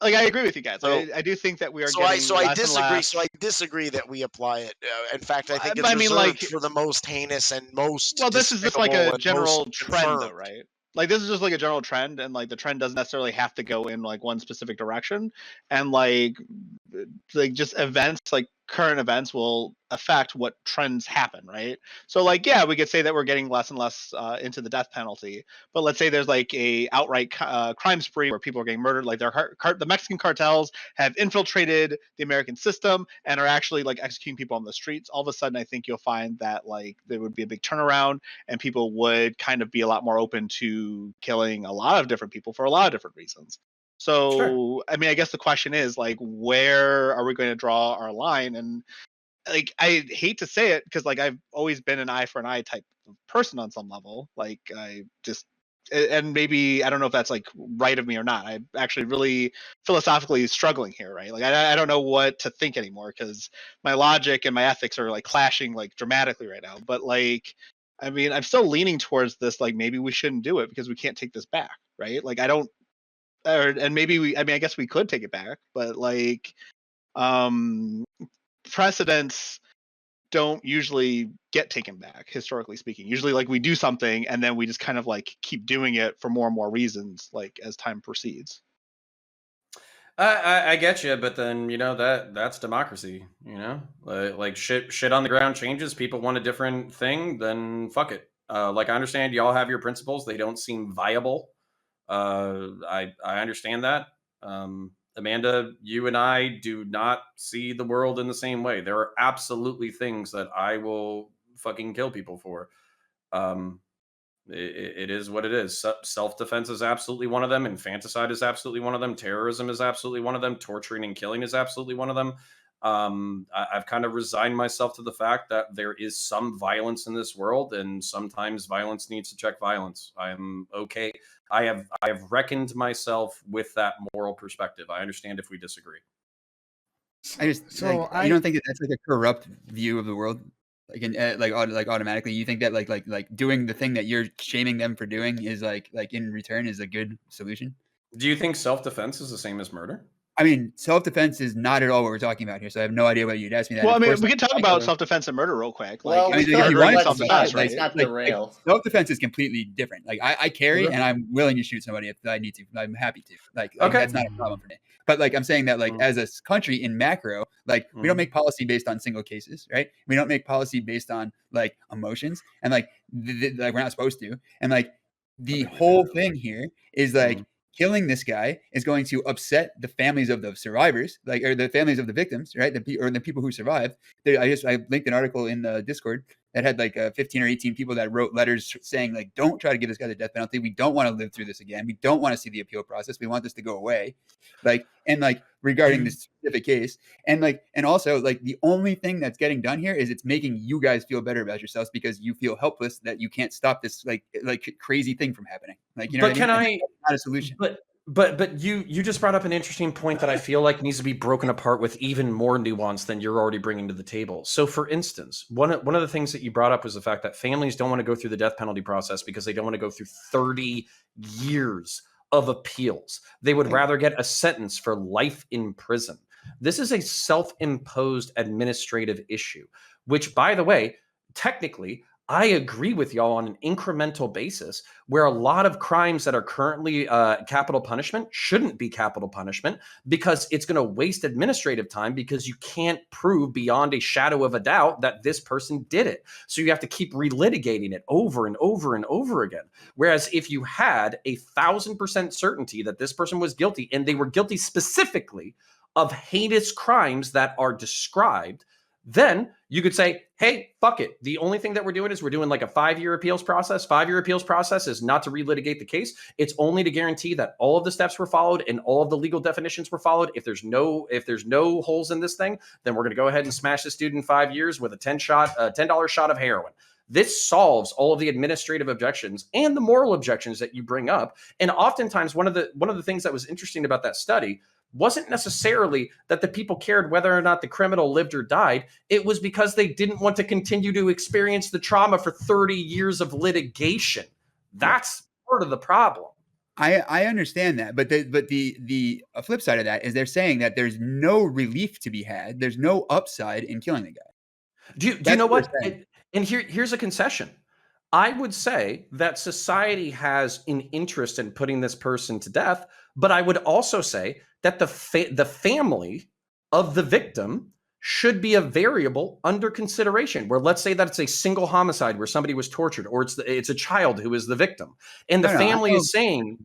I agree with you guys. So- I do think that we are so getting I less and disagree. less. So I disagree that we apply it. In fact, I think it's I mean, reserved like- for the most heinous and most. Well, this is just like despicable a and general most trend, though, confirmed. right? Like this is just like a general trend, and like the trend doesn't necessarily have to go in like one specific direction, and like just events, like current events, will affect what trends happen, right? So like, yeah, we could say that we're getting less and less into the death penalty, but let's say there's like a outright crime spree where people are getting murdered, like the Mexican cartels have infiltrated the American system and are actually like executing people on the streets. All of a sudden, I think you'll find that like there would be a big turnaround, and people would kind of be a lot more open to killing a lot of different people for a lot of different reasons. So, sure. I mean, I guess the question is like, where are we going to draw our line? And like, I hate to say it because like I've always been an eye for an eye type of person on some level. Like I just, and maybe I don't know if that's like right of me or not. I'm actually really philosophically struggling here, right? Like I don't know what to think anymore because my logic and my ethics are like clashing like dramatically right now. But like, I mean, I'm still leaning towards this. Like maybe we shouldn't do it because we can't take this back, right? Like I don't. And maybe I guess we could take it back, but like precedents don't usually get taken back, historically speaking. Usually like we do something and then we just kind of like keep doing it for more and more reasons, like as time proceeds. I get you, but then that's democracy. Like shit on the ground changes. People want a different thing, then fuck it. Like I understand y'all have your principles. They don't seem viable. I understand that. Amanda, you and I do not see the world in the same way. There are absolutely things that I will fucking kill people for. It is what it is. Self-defense is absolutely one of them. Infanticide is absolutely one of them. Terrorism is absolutely one of them. Torturing and killing is absolutely one of them. I've kind of resigned myself to the fact that there is some violence in this world, and sometimes violence needs to check violence. I'm okay. I have reckoned myself with that moral perspective. I understand if we disagree. I just you don't think that that's like a corrupt view of the world? Like automatically you think that like doing the thing that you're shaming them for doing is like in return is a good solution? Do you think self-defense is the same as murder? I mean, self-defense is not at all what we're talking about here, so I have no idea what you'd ask me that. Well, I mean, we can talk about self-defense and murder real quick. Like, well, let's not derail. Self-defense is completely different. Like, I carry, and I'm willing to shoot somebody if I need to. I'm happy to. Like that's not a problem for me. But like, I'm saying that like as a country in macro, like we don't make policy based on single cases, right? We don't make policy based on like emotions, and like like we're not supposed to. And like the whole thing here is like. Killing this guy is going to upset the families of the survivors, like or the families of the victims, right? Or the people who survived. I linked an article in the Discord that had like 15 or 18 people that wrote letters saying like, don't try to give this guy the death penalty. We don't want to live through this again. We don't want to see the appeal process. We want this to go away. Like, and like regarding this specific case, and also like the only thing that's getting done here is it's making you guys feel better about yourselves because you feel helpless that you can't stop this like crazy thing from happening. Like, you know, but can I? Not a solution. But you just brought up an interesting point that I feel like needs to be broken apart with even more nuance than you're already bringing to the table. So, for instance, one of the things that you brought up was the fact that families don't want to go through the death penalty process because they don't want to go through 30 years of appeals. They would rather get a sentence for life in prison. This is a self-imposed administrative issue, which, by the way, technically, I agree with y'all on an incremental basis where a lot of crimes that are currently capital punishment shouldn't be capital punishment because it's going to waste administrative time because you can't prove beyond a shadow of a doubt that this person did it. So you have to keep relitigating it over and over and over again. Whereas if you had 1,000% certainty that this person was guilty and they were guilty specifically of heinous crimes that are described, then you could say, hey, fuck it. The only thing that we're doing is we're doing like a 5-year appeals process. 5-year appeals process is not to relitigate the case. It's only to guarantee that all of the steps were followed and all of the legal definitions were followed. If there's no holes in this thing, then we're going to go ahead and smash this dude in 5 years with a $10 shot of heroin. This solves all of the administrative objections and the moral objections that you bring up. And oftentimes one of the things that was interesting about that study wasn't necessarily that the people cared whether or not the criminal lived or died. It was because they didn't want to continue to experience the trauma for 30 years of litigation. That's part of the problem. I understand that, but the flip side of that is they're saying that there's no relief to be had. There's no upside in killing the guy. Do you know what? And here's a concession. I would say that society has an interest in putting this person to death, but I would also say that the family of the victim should be a variable under consideration, where let's say that it's a single homicide where somebody was tortured, or it's a child who is the victim. And the family is saying,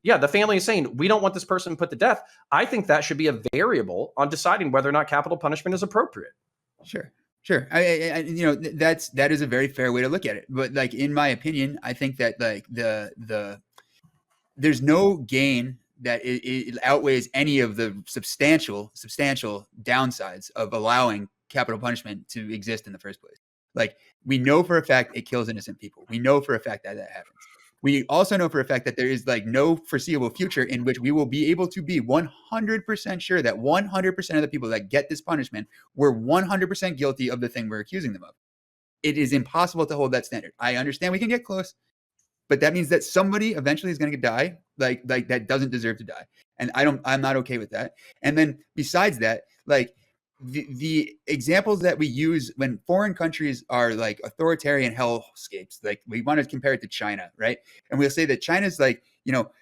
we don't want this person put to death. I think that should be a variable on deciding whether or not capital punishment is appropriate. Sure. I that is a very fair way to look at it. But like, in my opinion, I think that like there's no gain that it outweighs any of the substantial downsides of allowing capital punishment to exist in the first place. Like, we know for a fact it kills innocent people. We know for a fact that happens. We also know for a fact that there is like no foreseeable future in which we will be able to be 100% sure that 100% of the people that get this punishment were 100% guilty of the thing we're accusing them of. It is impossible to hold that standard. I understand we can get close, but that means that somebody eventually is going to die, like that doesn't deserve to die. And I'm not okay with that. And then besides that, like the examples that we use when foreign countries are like authoritarian hellscapes, like we want to compare it to China, right? And we'll say that China's like,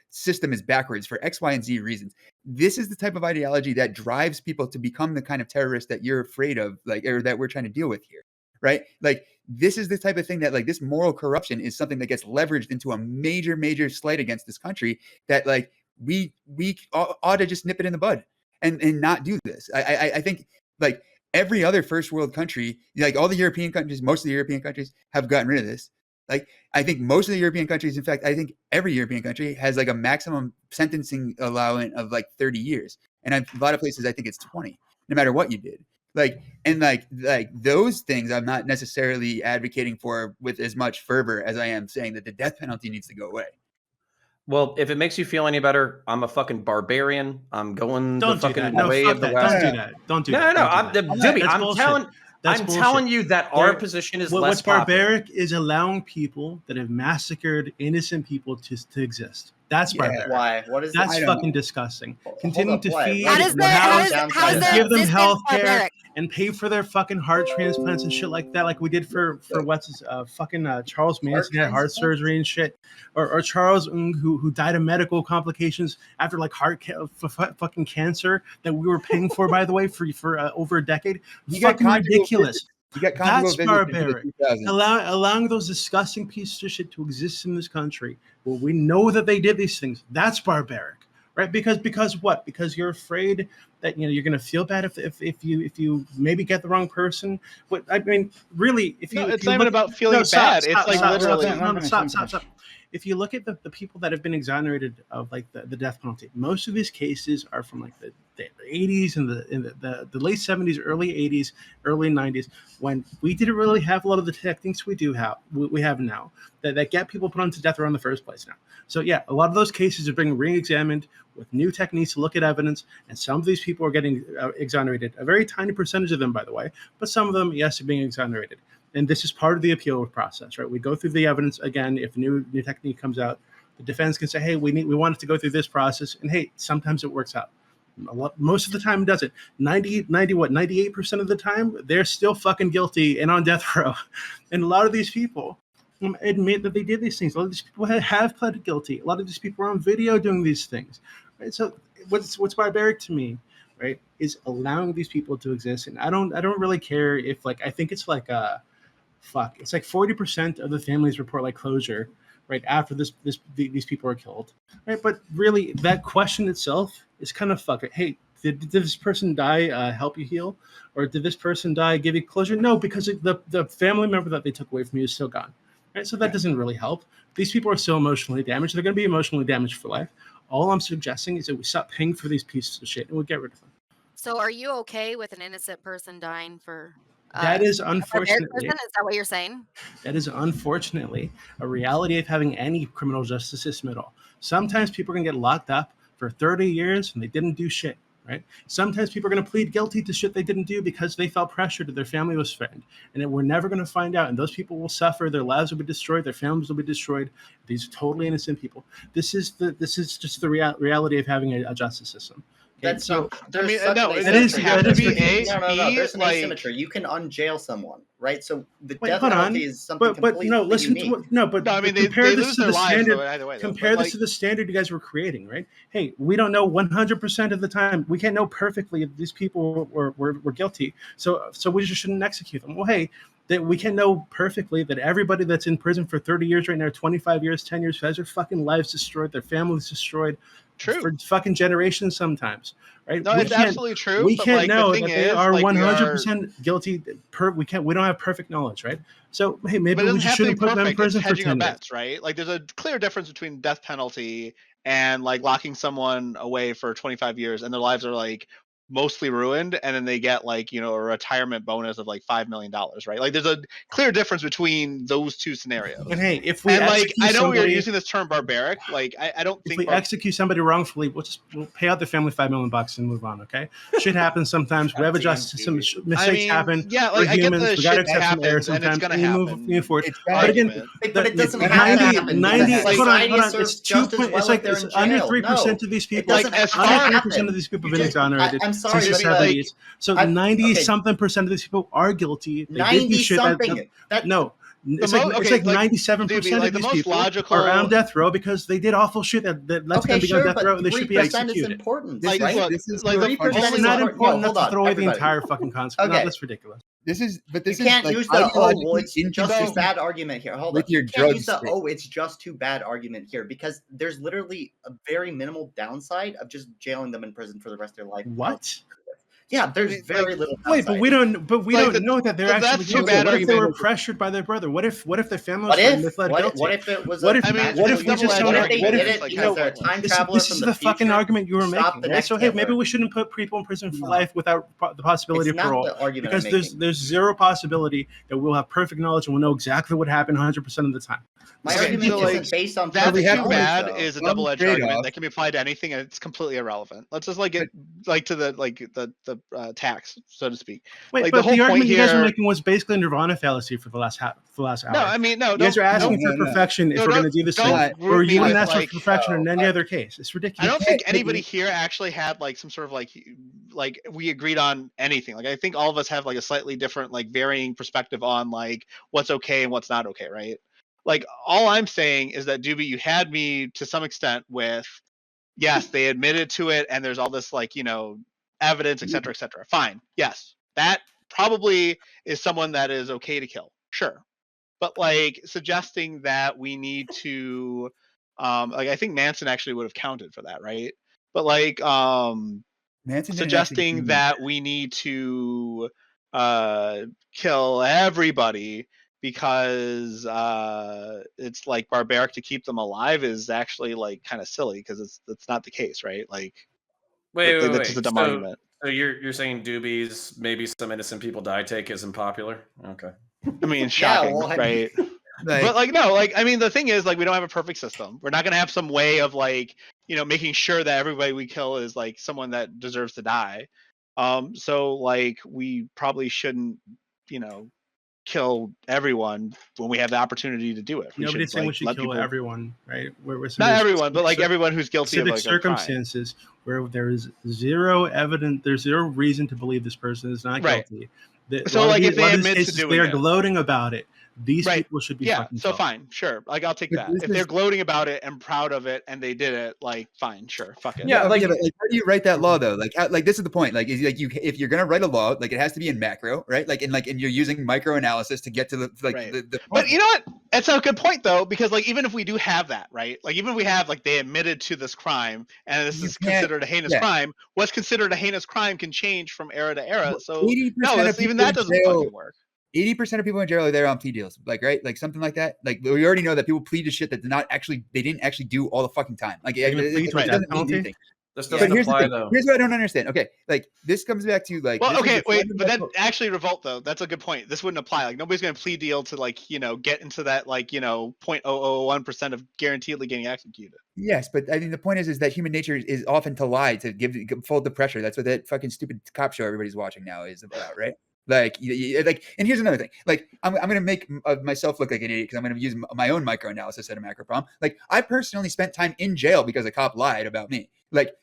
system is backwards for X, Y, and Z reasons. This is the type of ideology that drives people to become the kind of terrorist that you're afraid of, like, or that we're trying to deal with here, right? Like, this is the type of thing that like this moral corruption is something that gets leveraged into a major slight against this country that like we ought to just nip it in the bud and not do this. I think like every other first world country, like all the European countries, most of the European countries have gotten rid of this. Like, I think most of the European countries, in fact, I think every European country has like a maximum sentencing allowance of like 30 years. And a lot of places, I think it's 20, no matter what you did. Like, and like those things I'm not necessarily advocating for with as much fervor as I am saying that the death penalty needs to go away. Well, if it makes you feel any better, I'm a fucking barbarian. I'm going the fucking way of the West. Don't do that. I'm telling you that our position is less what's barbaric is allowing people that have massacred innocent people to exist. That's barbaric. Why? What is that's fucking disgusting. Continue to feed, give them health care, and pay for their fucking heart transplants and shit like that, like we did for Charles Manson had heart surgery and shit, or Charles who died of medical complications after like fucking cancer that we were paying for, by the way, for over a decade. Fucking ridiculous. That's barbaric. Allowing those disgusting pieces of shit to exist in this country, well, we know that they did these things. That's barbaric, right? Because what? Because you're afraid that you're going to feel bad if you maybe get the wrong person. What I mean, really, it's not even about feeling bad. It's like literally. Stop. If you look at the people that have been exonerated of like the death penalty, most of these cases are from like the 80s and the late 70s, early 80s, early 90s, when we didn't really have a lot of the techniques we have now that get people put onto death row in the first place now. So yeah, a lot of those cases are being re-examined with new techniques to look at evidence, and some of these people are getting exonerated. A very tiny percentage of them, by the way, but some of them, yes, are being exonerated. And this is part of the appeal process, right? We go through the evidence again. If new technique comes out, the defense can say, "Hey, we want it to go through this process," and hey, sometimes it works out. Most of the time, it doesn't. 98% of the time, they're still fucking guilty and on death row. And a lot of these people admit that they did these things. A lot of these people have pleaded guilty. A lot of these people are on video doing these things. Right? So, what's barbaric to me, right, is allowing these people to exist. And I don't really care if like I think it's like it's like 40% of the families report like closure right after these people are killed, right? But really, that question itself is kind of fuck it. Hey, did this person die help you heal, or did this person die give you closure? No, because the family member that they took away from you is still gone, right? So that doesn't really help. These people are still emotionally damaged. They're going to be emotionally damaged for life. All I'm suggesting is that we stop paying for these pieces of shit and we get rid of them. So, are you okay with an innocent person dying for? That is unfortunately. Is that what you're saying? That is unfortunately a reality of having any criminal justice system at all. Sometimes people are going to get locked up for 30 years and they didn't do shit. right? Sometimes people are going to plead guilty to shit they didn't do because they felt pressured, their family was threatened, and we're never going to find out. And those people will suffer. Their lives will be destroyed. Their families will be destroyed. These totally innocent people. This is just the reality of having a justice system. Okay? That's so. There's mean, such no, an it asymmetry. doesn't have to be No. There's an like- asymmetry. You can unjail someone, right? So the Wait, death hold on. penalty is something But completely no, listen unique. to what, no, but No, I mean, but they compare this lose to their the lives standard. though, either way. Though. Compare But, this like, to the standard you guys were creating, right? Hey, we don't know 100% of the time. We can't know perfectly if these people were guilty. So we just shouldn't execute them. Well, hey, that we can know perfectly that everybody that's in prison for 30 years right now, 25 years, 10 years, has their fucking lives destroyed, their families destroyed. True. For fucking generations sometimes, right? No, it's absolutely true. We but, can't like, know the thing that they is, are like, 100% guilty. We don't have perfect knowledge, right? So hey, maybe But it we doesn't just have to be shouldn't put them in perfect. It's prison for hedging our 10 years. bets, right? Like, there's a clear difference between death penalty and like locking someone away for 25 years and their lives are like mostly ruined, and then they get like, you know, a retirement bonus of like $5 million, right? Like, there's a clear difference between those two scenarios. But hey, if we And like, execute I know somebody, we're using this term barbaric. Like, I don't if think we execute somebody wrongfully, we'll pay out the family $5 million and move on. Okay, shit happens sometimes. We have a justice system. Mistakes happen. Yeah, We're like, I get humans. the We gotta shit accept some error happens and it's sometimes. gonna And happen. move forward. It's But again, argument. But it doesn't it's have to 90, happen. 90 Because hold on. society It's serves 2 just as point. well It's like if they're it's in under jail. 3% No. of these It people. doesn't Like, as have to Under happen. 3% of these people You have been just- exonerated I'm sorry, since the but, like, 70s. So I- 90 okay. something percent of these people are guilty. They did do 90 shit something. no. It's The like, mo- it's okay, like like, 97% like, of the these most people logical- are on death row because they did awful shit that lets them be on sure, death but row and they should be 3% is executed. important, Like, right? look, This is like, the 3% It's is not important. important No, enough to hold throw on, away everybody. the entire fucking concept. No, Okay. that's ridiculous. This is You can't like use the ideologically it's just too inconsistent bad argument here. Hold with on. your You can't use drugs the thing. it's just too bad argument here because there's literally a very minimal downside of just jailing them in prison for the rest of their life. What? Yeah, there's Like, very little downside. Wait, but we don't. But we Like, don't know that they're that's actually too guilty. bad What if they were argument. pressured by their brother? What if their family was What threatened? if? They pled What, guilty. what if it was? What a if- I mean, magical what if we use? just What don't- if they what did if- it you because know, they're a time This traveler is from the the fucking future? argument you were Stop making. the Right? next So hey, maybe Hitler. we shouldn't put people in prison for No. life without the possibility It's of not parole, the argument because I'm there's making. zero possibility that we'll have perfect knowledge and we'll know exactly what happened 100% of the time. My Okay, argument so, like, isn't based on That's perfect too knowledge, bad though. is a Some double-edged trade-off. argument that can be applied to anything, and it's completely irrelevant. Let's just like get like to the tax, so to speak. Wait, Like, but the whole argument point you guys were here. making was basically Nirvana fallacy for the last hour. No, I mean, no. You guys are asking No, for no. perfection if No, we're going to don't- do this don't thing. group Or me you wouldn't with, ask for like- perfection in any No, other case. It's I ridiculous. don't think anybody here actually had like some sort of like we agreed on anything. Like, I think all of us have like a slightly different, like, varying perspective on like what's okay and what's not okay, right? Like, all I'm saying is that, Doobie, you had me to some extent with, yes, they admitted to it and there's all this, like, you know, evidence, et cetera, et cetera. Fine. Yes, that probably is someone that is okay to kill. Sure. But like suggesting that we need to like, I think Manson actually would have counted for that, right? But like Manson didn't actually suggesting do- that we need to kill everybody because it's like barbaric to keep them alive is actually like kind of silly, because it's not the case, right? Like, Wait. that's just a dumb argument. So you're saying Doobies, maybe some innocent people die take isn't popular? Okay. I mean, shocking, well, I mean- right? like, But like, no, like, I mean, the thing is, like, we don't have a perfect system. We're not gonna have some way of like, you know, making sure that everybody we kill is like someone that deserves to die. So like, we probably shouldn't, you know, kill everyone when we have the opportunity to do it. Nobody's saying we like, should let kill people- everyone, right? Where Not somebody's- everyone, but like so- everyone who's guilty of specific like a crime. circumstances where there is zero evidence, there's zero reason to believe this person is not Right. guilty. So, a lot of like, the- if they a lot of these admit to cases, doing they are it. gloating about it. These Right. people should be Yeah, fucking so killed. fine, sure. Like, I'll take But that. this If they're is- gloating about it and proud of it and they did it, like, fine, sure, fuck it. Yeah, like- but how do you write that law though? Like, like this is the point. Like, is like if you're gonna write a law, like it has to be in macro, right? Like, and you're using micro analysis to get to the like Right. the But you know what? It's a good point though, because like, even if we do have that, right? Like, even if we have like they admitted to this crime and this You is can't- considered a heinous yeah. crime, what's considered a heinous crime can change from era to era. So 80% no, of that's, even people that in doesn't jail- fucking work. 80% of people in jail are there on plea deals, like, right? Like something like that. Like, we already know that people plead to shit that they didn't actually do all the fucking time. Like, You're gonna plead to a it death doesn't mean penalty? anything. This But doesn't here's the apply thing. though. Here's what I don't understand. Okay, like this comes back to like. Well, this is okay, the wait, but then fundamental- actually revolt though. That's a good point. This wouldn't apply. Like nobody's going to plea deal to like get into that like 0.001% of guaranteedly getting executed. Yes, but I mean the point is that human nature is often to lie to fold the pressure. That's what that fucking stupid cop show everybody's watching now is about, right? Like, like, and here's another thing. Like, I'm gonna make myself look like an idiot because I'm gonna use my own microanalysis at a macro problem. Like, I personally spent time in jail because a cop lied about me. Like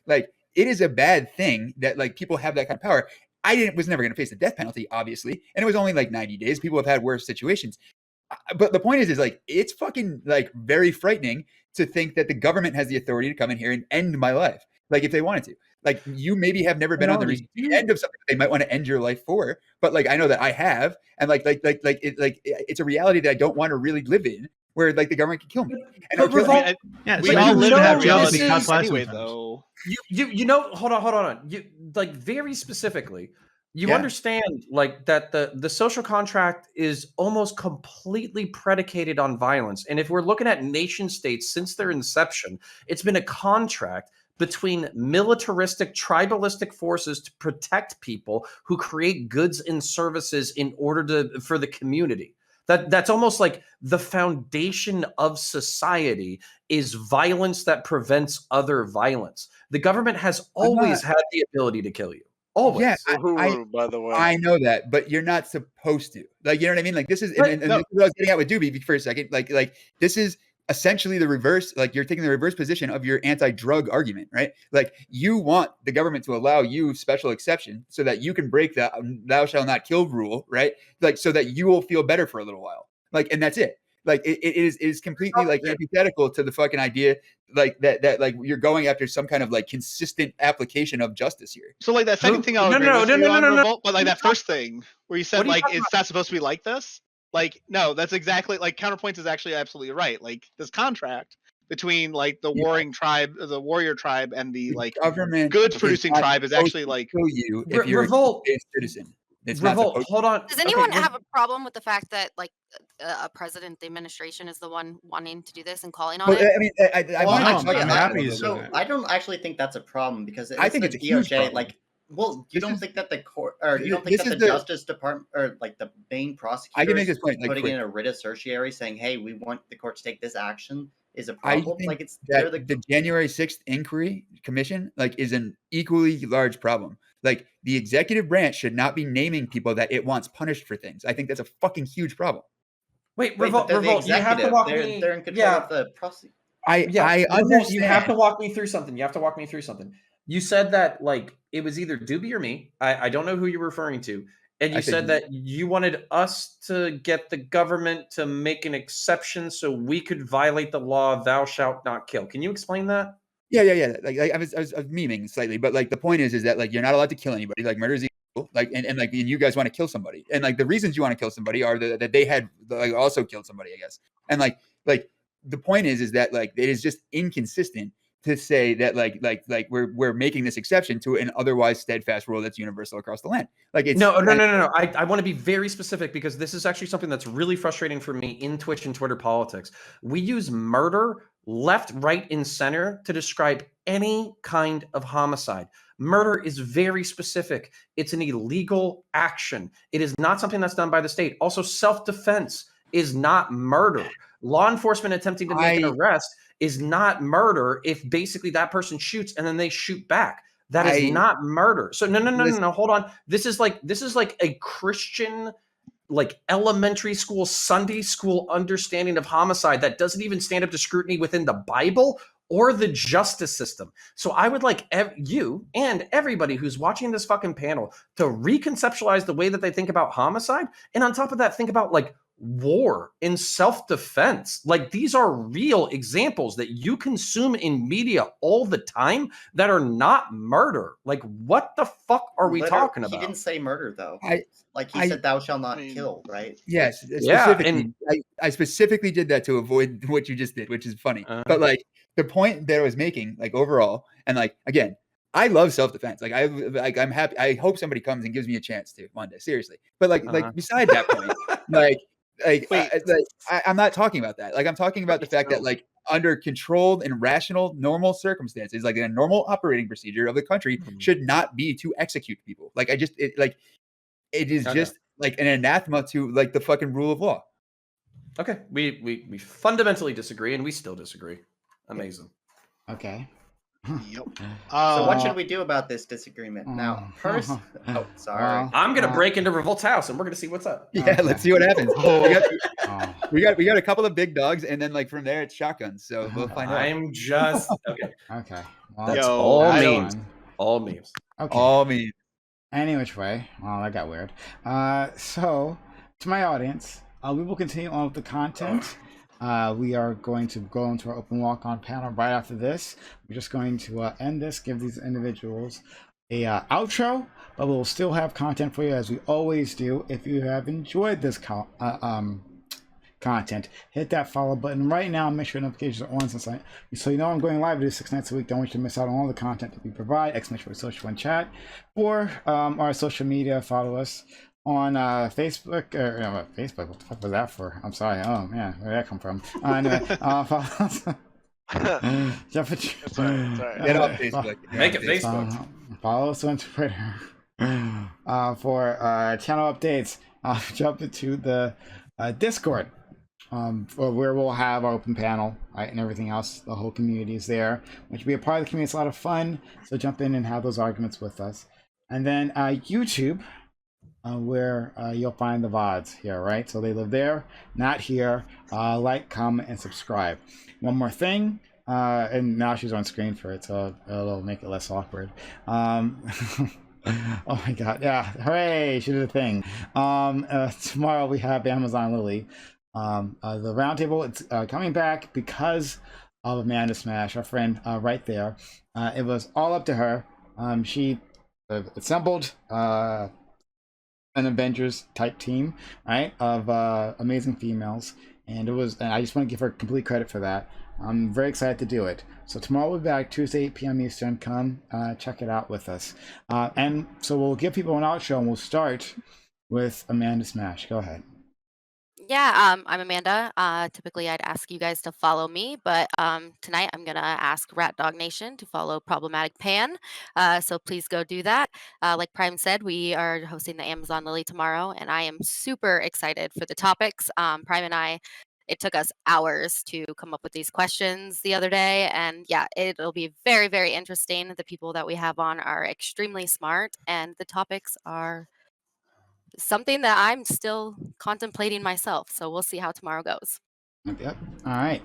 it is a bad thing that like people have that kind of power. Was never gonna face the death penalty, obviously, and it was only like 90 days. People have had worse situations. But the point is like it's fucking like very frightening to think that the government has the authority to come in here and end my life, like if they wanted to. Like you maybe have never been on the end of something they might want to end your life for, but like I know that I have, and it's a reality that I don't want to really live in, where like the government can kill me. And we all live in that reality anyway, though. You know, hold on. You like very specifically. You understand like that the social contract is almost completely predicated on violence. And if we're looking at nation states since their inception, it's been a contract between militaristic, tribalistic forces to protect people who create goods and services in order for the community. That's almost like the foundation of society is violence that prevents other violence. The government has always had the ability to kill you. Always. Yeah, by the way, I know that, but you're not supposed to. Like, you know what I mean? Like, this is, and this is what I was getting at with Doobie for a second. Like this is essentially the reverse. Like, you're taking the reverse position of your anti-drug argument, right? Like, you want the government to allow you special exception so that you can break the "thou shalt not kill" rule, right? Like, so that you will feel better for a little while. Like, and that's it. Like it is completely like antithetical to the fucking idea like that like you're going after some kind of like consistent application of justice here. So like that second thing, no. But like that first thing where you said like it's not supposed to be like this. Like no, that's exactly like Counterpoints is actually absolutely right. Like this contract between like the warring tribe, the warrior tribe, and the like government goods producing tribe is actually like kill you if you're revolt a citizen. It's revolt. Not hold on. Does anyone have a problem with the fact that like a president, the administration is the one wanting to do this and calling on it? I mean, I'm happy. So I don't actually think that's a problem because I think it's a huge problem. Like, well, you don't think that the court or you don't think that the Justice Department or like the main prosecutor I can make this point, like, putting in a writ of certiorari saying, "Hey, we want the court to take this action." Is a problem. Like it's the January 6th inquiry commission like is an equally large problem. Like the executive branch should not be naming people that it wants punished for things. I think that's a fucking huge problem. Wait, revolt. You have to walk me. They're in control of the prosecutor. I understand. You have to walk me through something. You said that like it was either Doobie or me. I don't know who you're referring to. And you said that you wanted us to get the government to make an exception so we could violate the law, "Thou shalt not kill." Can you explain that? Yeah. Like I was memeing slightly, but like the point is that like you're not allowed to kill anybody. Like murder is illegal. Like and you guys want to kill somebody, and like the reasons you want to kill somebody are that they had like also killed somebody, I guess. And like the point is that like it is just inconsistent to say that like we're making this exception to an otherwise steadfast rule that's universal across the land. Like it's no. I want to be very specific because this is actually something that's really frustrating for me in Twitch and Twitter politics. We use murder left, right, and center to describe any kind of homicide. Murder is very specific. It's an illegal action. It is not something that's done by the state. Also, self-defense is not murder. Law enforcement attempting to make an arrest is not murder if basically that person shoots and then they shoot back. That is not murder. So no, hold on. This is like a Christian like elementary school, Sunday school understanding of homicide that doesn't even stand up to scrutiny within the Bible or the justice system. So I would like you and everybody who's watching this fucking panel to reconceptualize the way that they think about homicide. And on top of that, think about like war and self-defense. Like these are real examples that you consume in media all the time that are not murder. Like what the fuck are we talking about? He didn't say murder though. He said "thou shalt not kill," right? Yes. Specifically, I specifically did that to avoid what you just did, which is funny. But like the point that I was making, like overall, and like again, I love self-defense. Like I'm happy. I hope somebody comes and gives me a chance to one day, seriously. But like beside that point, I'm not talking about that. Like I'm talking about the fact that like under controlled and rational, normal circumstances, like in a normal operating procedure of the country, should not be to execute people. Like it is just like an anathema to like the fucking rule of law. Okay, we fundamentally disagree, and we still disagree. Amazing. Okay. Yep. So what should we do about this disagreement now? First, oh, sorry. I'm gonna break into Revolt's house, and we're gonna see what's up. Yeah, let's see what happens. We got a couple of big dogs, and then like from there it's shotguns. So we'll find out. I'm just okay. Okay. Well, that's all memes. All memes. Okay. All memes. Any which way. Well, that got weird. So to my audience, we will continue on with the content. We are going to go into our open walk-on panel right after this. We're just going to end this, give these individuals a outro, but we'll still have content for you as we always do. If you have enjoyed this content, hit that follow button right now. Make sure notifications are on so you know I'm going live. I do 6 nights a week. Don't want you to miss out on all the content that we provide. !social and chat, or our social media. Follow us on Facebook, or Facebook. What the fuck was that for? I'm sorry. Oh man, where did that come from? Anyway, follow us. Get off Facebook. Make it Facebook. Follow us on Twitter for channel updates. Jump into the Discord, where we'll have our open panel, right, and everything else. The whole community is there, which will be a part of the community. It's a lot of fun. So jump in and have those arguments with us. And then YouTube, where you'll find the VODs here, right? So they live there, not here. Like, comment, and subscribe. One more thing, and now she's on screen for it, so it'll make it less awkward. Oh my god, yeah, hooray, she did a thing. Tomorrow we have Amazon Lily. The roundtable, it's coming back because of Amanda Smash, our friend right there. It was all up to her. She assembled an Avengers type team, right, of amazing females, and I just want to give her complete credit for that. I'm very excited to do it. So tomorrow we'll be back Tuesday 8 p.m. Eastern. Come check it out with us. And so we'll give people an outro, and we'll start with Amanda Smash. Go ahead. Yeah, I'm Amanda. Typically, I'd ask you guys to follow me, but tonight I'm going to ask Rat Dog Nation to follow Problematic Pan. So please go do that. Like Prime said, we are hosting the Amazon Lily tomorrow, and I am super excited for the topics. Prime and I, it took us hours to come up with these questions the other day, and yeah, it'll be very, very interesting. The people that we have on are extremely smart, and the topics are something that I'm still contemplating myself. So we'll see how tomorrow goes. Yep. All right.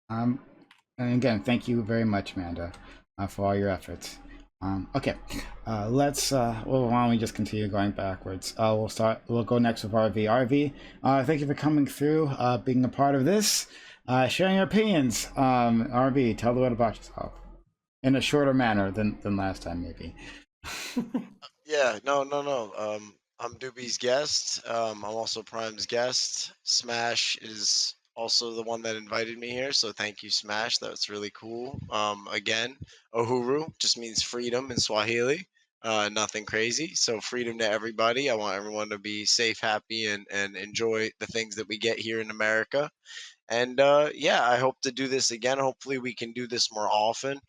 And again, thank you very much, Amanda, for all your efforts. Okay. Let's. Well, why don't we just continue going backwards? We'll go next with RV. RV. Thank you for coming through, being a part of this, sharing your opinions. RV, tell the world about yourself in a shorter manner than last time, maybe. Yeah. No. I'm Doobie's guest. I'm also Prime's guest. Smash is also the one that invited me here, so thank you, Smash. That's really cool. Again, Uhuru just means freedom in Swahili. Nothing crazy. So freedom to everybody. I want everyone to be safe, happy, and enjoy the things that we get here in America. And yeah, I hope to do this again. Hopefully we can do this more often.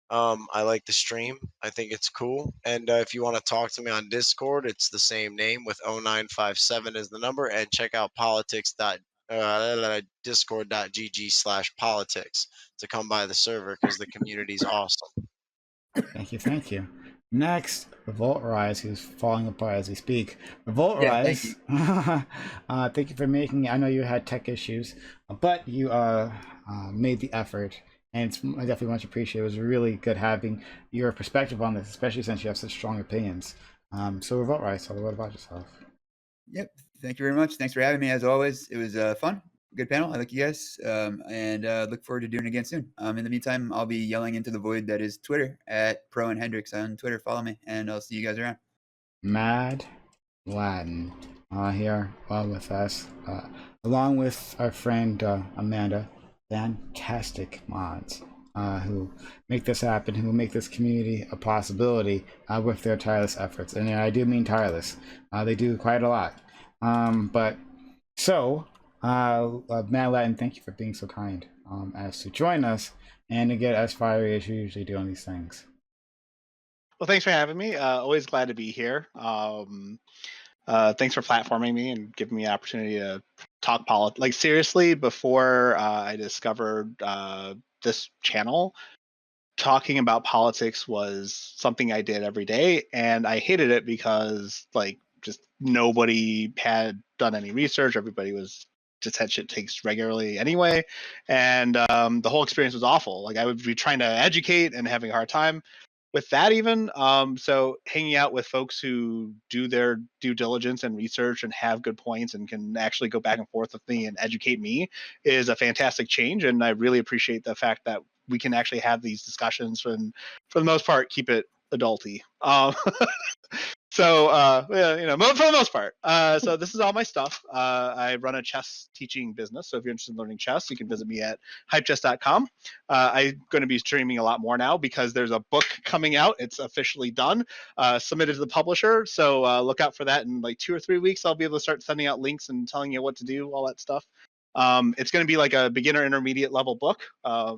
I like the stream. I think it's cool. And if you want to talk to me on Discord, it's the same name with 0957 as the number. And check out discord.gg/politics to come by the server because the community's awesome. Thank you. Next, Revolt Rise, who's falling apart as we speak. Revolt Rise, thank you for making it. I know you had tech issues, but you made the effort. And it's definitely much appreciated. It was really good having your perspective on this, especially since you have such strong opinions. So Revolt Rise, tell me what about yourself. Yep. Thank you very much. Thanks for having me as always. It was fun. Good panel. I like you guys. And look forward to doing it again soon. In the meantime, I'll be yelling into the void that is Twitter at Pro and Hendrix on Twitter. Follow me, and I'll see you guys around. Mad Latin here with us, along with our friend Amanda. Fantastic mods who make this happen, who make this community a possibility with their tireless efforts. And I do mean tireless. They do quite a lot. Mad Latin, thank you for being so kind. as to join us and to get as fiery as you usually do on these things. Well, thanks for having me. Always glad to be here. Thanks for platforming me and giving me an opportunity to talk politics. Like, seriously, before I discovered this channel, talking about politics was something I did every day, and I hated it because, like, just nobody had done any research. Everybody was just had shit takes regularly anyway, and the whole experience was awful. Like, I would be trying to educate and having a hard time with that even. So hanging out with folks who do their due diligence and research and have good points and can actually go back and forth with me and educate me is a fantastic change. And I really appreciate the fact that we can actually have these discussions and for the most part, keep it adulty. So, yeah, you know, for the most part. So this is all my stuff. I run a chess teaching business. So if you're interested in learning chess, you can visit me at hypechess.com. I'm going to be streaming a lot more now because there's a book coming out. It's officially done, submitted to the publisher. So look out for that in like 2 or 3 weeks. I'll be able to start sending out links and telling you what to do, all that stuff. It's going to be like a beginner intermediate level book. I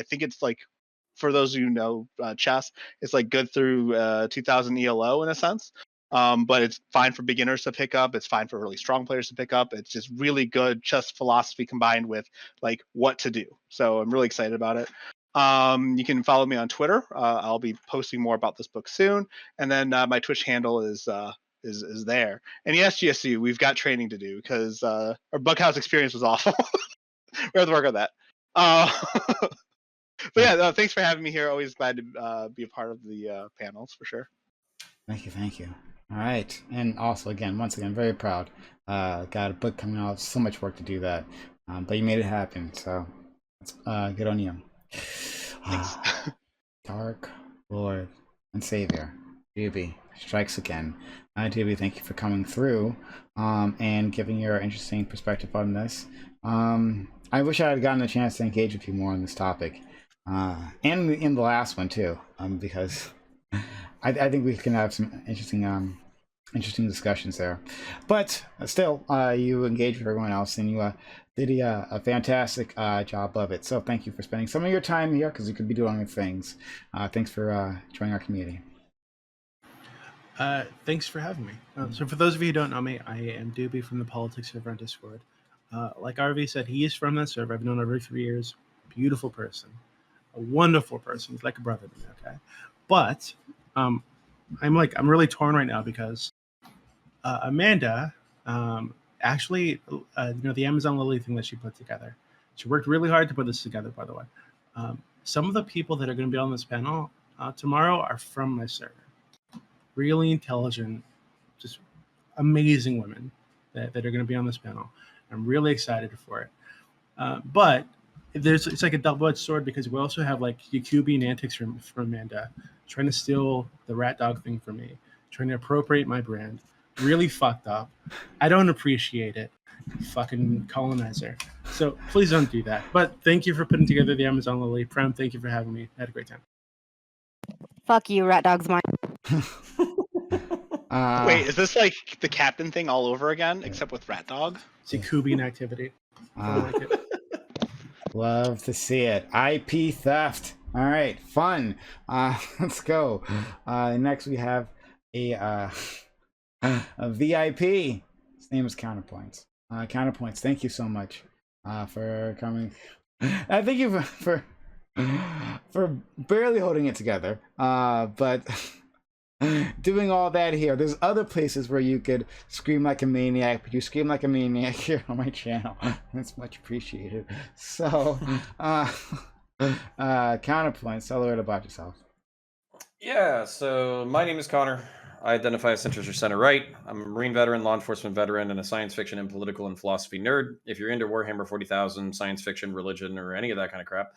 think it's like, for those of you who know chess, it's like good through 2000 ELO in a sense. But it's fine for beginners to pick up. It's fine for really strong players to pick up. It's just really good chess philosophy combined with like what to do. So I'm really excited about it. You can follow me on Twitter. I'll be posting more about this book soon. And then my Twitch handle is there. And yes, GSU, we've got training to do because our Bughouse experience was awful. We have to work on that. But yeah, thanks for having me here. Always glad to be a part of the panels for sure. Thank you. All right, and also once again, very proud. Got a book coming out. So much work to do that, but you made it happen. So, good on you. Dark Lord and Savior, Doobie strikes again. Doobie, thank you for coming through and giving your interesting perspective on this. I wish I had gotten a chance to engage with you more on this topic. And in the last one too, because I think we can have some interesting discussions there. But still, you engaged with everyone else, and you did a fantastic job of it. So thank you for spending some of your time here, because you could be doing other things. Thanks for joining our community. Thanks for having me. So for those of you who don't know me, I am Doobie from the Politics server on Discord. Like RV said, he is from that server. I've known him over 3 years. Beautiful person. A wonderful person. He's like a brother to me, okay? But I'm really torn right now because Amanda actually, the Amazon Lily thing that she put together. She worked really hard to put this together, by the way. Some of the people that are going to be on this panel tomorrow are from my server. Really intelligent, just amazing women that are going to be on this panel. I'm really excited for it. But it's like a double-edged sword because we also have like Yakubian antics from Amanda, trying to steal the rat dog thing from me, trying to appropriate my brand. Really fucked up. I don't appreciate it. Fucking colonizer. So please don't do that. But thank you for putting together the Amazon Lily. Prem, thank you for having me. I had a great time. Fuck you, rat dog's mine. Wait, is this like the captain thing all over again, except with rat dog? It's Yakubian activity. Love to see it. IP theft. All right, fun. Let's go. Next we have a VIP. His name is Counterpoints. Counterpoints, thank you so much for coming. Thank you for barely holding it together. But doing all that here. There's other places where you could scream like a maniac, but you scream like a maniac here on my channel. That's much appreciated. So, Counterpoints, tell a little about yourself. Yeah, so my name is Connor. I identify as centrist or center right. I'm a Marine veteran, law enforcement veteran, and a science fiction and political and philosophy nerd. If you're into Warhammer 40,000, science fiction, religion, or any of that kind of crap,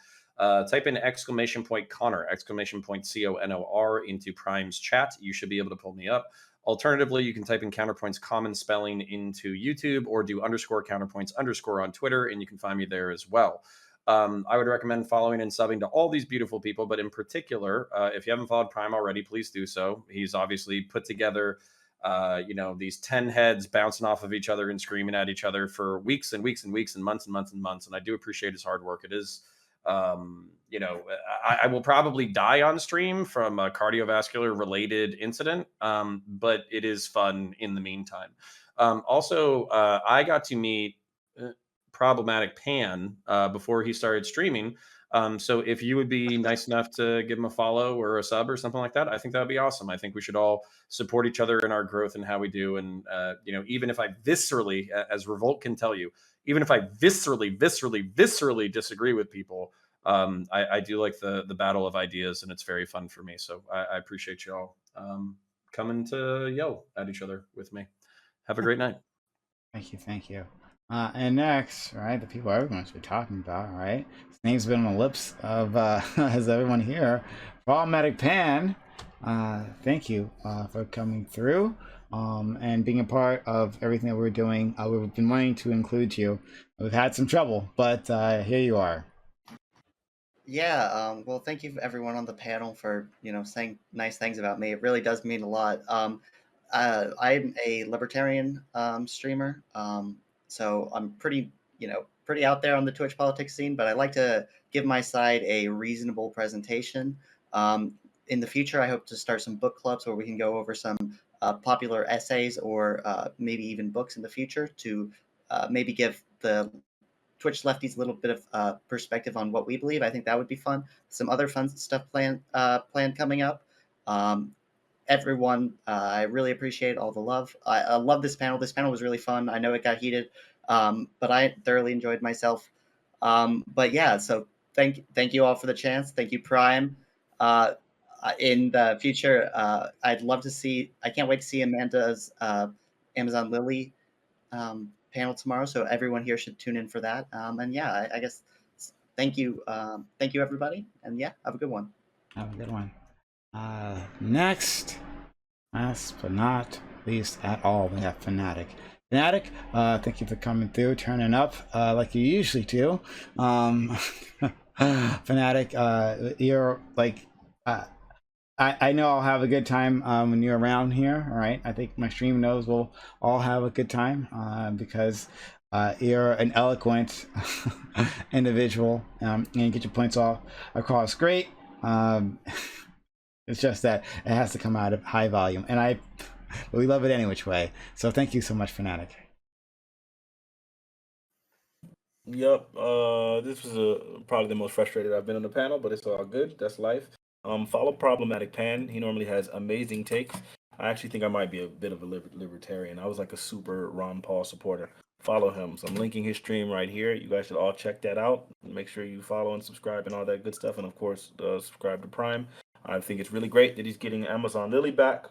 type in !Connor, !CONOR into Prime's chat. You should be able to pull me up. Alternatively, you can type in Counterpoints common spelling into YouTube or do _counterpoints_ on Twitter, and you can find me there as well. I would recommend following and subbing to all these beautiful people, but in particular, if you haven't followed Prime already, please do so. He's obviously put together these 10 heads bouncing off of each other and screaming at each other for weeks and weeks and weeks and months and months and months. And I do appreciate his hard work. It is, I will probably die on stream from a cardiovascular related incident, but it is fun in the meantime. Also, I got to meet Problematic Pan before he started streaming. So if you would be nice enough to give him a follow or a sub or something like that, I think that would be awesome. I think we should all support each other in our growth and how we do. And, even if I viscerally, as Revolt can tell you, even if I viscerally disagree with people, I do like the battle of ideas, and it's very fun for me. So I appreciate you all coming to yell at each other with me. Have a great night. Thank you. And next, right, the people everyone's been talking about, right? His name's been on the lips of, as everyone here, Problematic Pan. Thank you for coming through and being a part of everything that we're doing. We've been wanting to include you. We've had some trouble, but here you are. Yeah, well, thank you everyone on the panel for, saying nice things about me. It really does mean a lot. I'm a libertarian streamer, so I'm pretty out there on the Twitch politics scene, but I like to give my side a reasonable presentation. In the future, I hope to start some book clubs where we can go over some popular essays or maybe even books in the future to maybe give the Twitch lefties a little bit of perspective on what we believe. I think that would be fun. Some other fun stuff planned coming up. Everyone, I really appreciate all the love. I love this panel. This panel was really fun. I know it got heated, but I thoroughly enjoyed myself. But yeah, so thank you all for the chance. Thank you, Prime. In the future, I'd love to see. I can't wait to see Amanda's Amazon Lily panel tomorrow. So everyone here should tune in for that. And yeah, I guess thank you everybody. And yeah, have a good one. Have a good one. Next, last but not least at all, we have Fanatic. Fanatic, thank you for coming through, turning up like you usually do. Fanatic, you're like, I know I'll have a good time when you're around here. All right, I think my stream knows we'll all have a good time because you're an eloquent individual and you get your points all across great. It's just that it has to come out of high volume, and we love it any which way. So thank you so much, Fanatic. Yep, this was probably the most frustrated I've been on the panel, but it's all good. That's life. Follow Problematic Pan. He normally has amazing takes. I actually think I might be a bit of a libertarian. I was like a super Ron Paul supporter. Follow him. So I'm linking his stream right here. You guys should all check that out. Make sure you follow and subscribe and all that good stuff. And of course, subscribe to Prime. I think it's really great that he's getting Amazon Lily back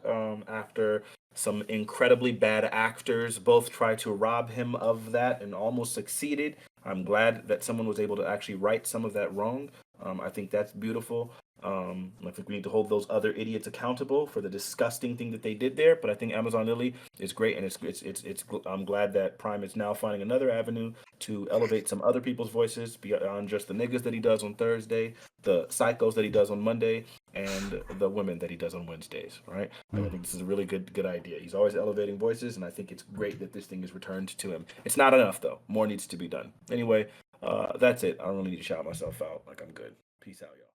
after some incredibly bad actors both tried to rob him of that and almost succeeded. I'm glad that someone was able to actually right some of that wrong. I think that's beautiful. I think we need to hold those other idiots accountable for the disgusting thing that they did there. But I think Amazon Lily is great, and it's. I'm glad that Prime is now finding another avenue to elevate some other people's voices beyond just the niggas that he does on Thursday, the psychos that he does on Monday, and the women that he does on Wednesdays. Right? And I think this is a really good idea. He's always elevating voices, and I think it's great that this thing is returned to him. It's not enough though. More needs to be done. Anyway, that's it. I don't really need to shout myself out. Like I'm good. Peace out, y'all.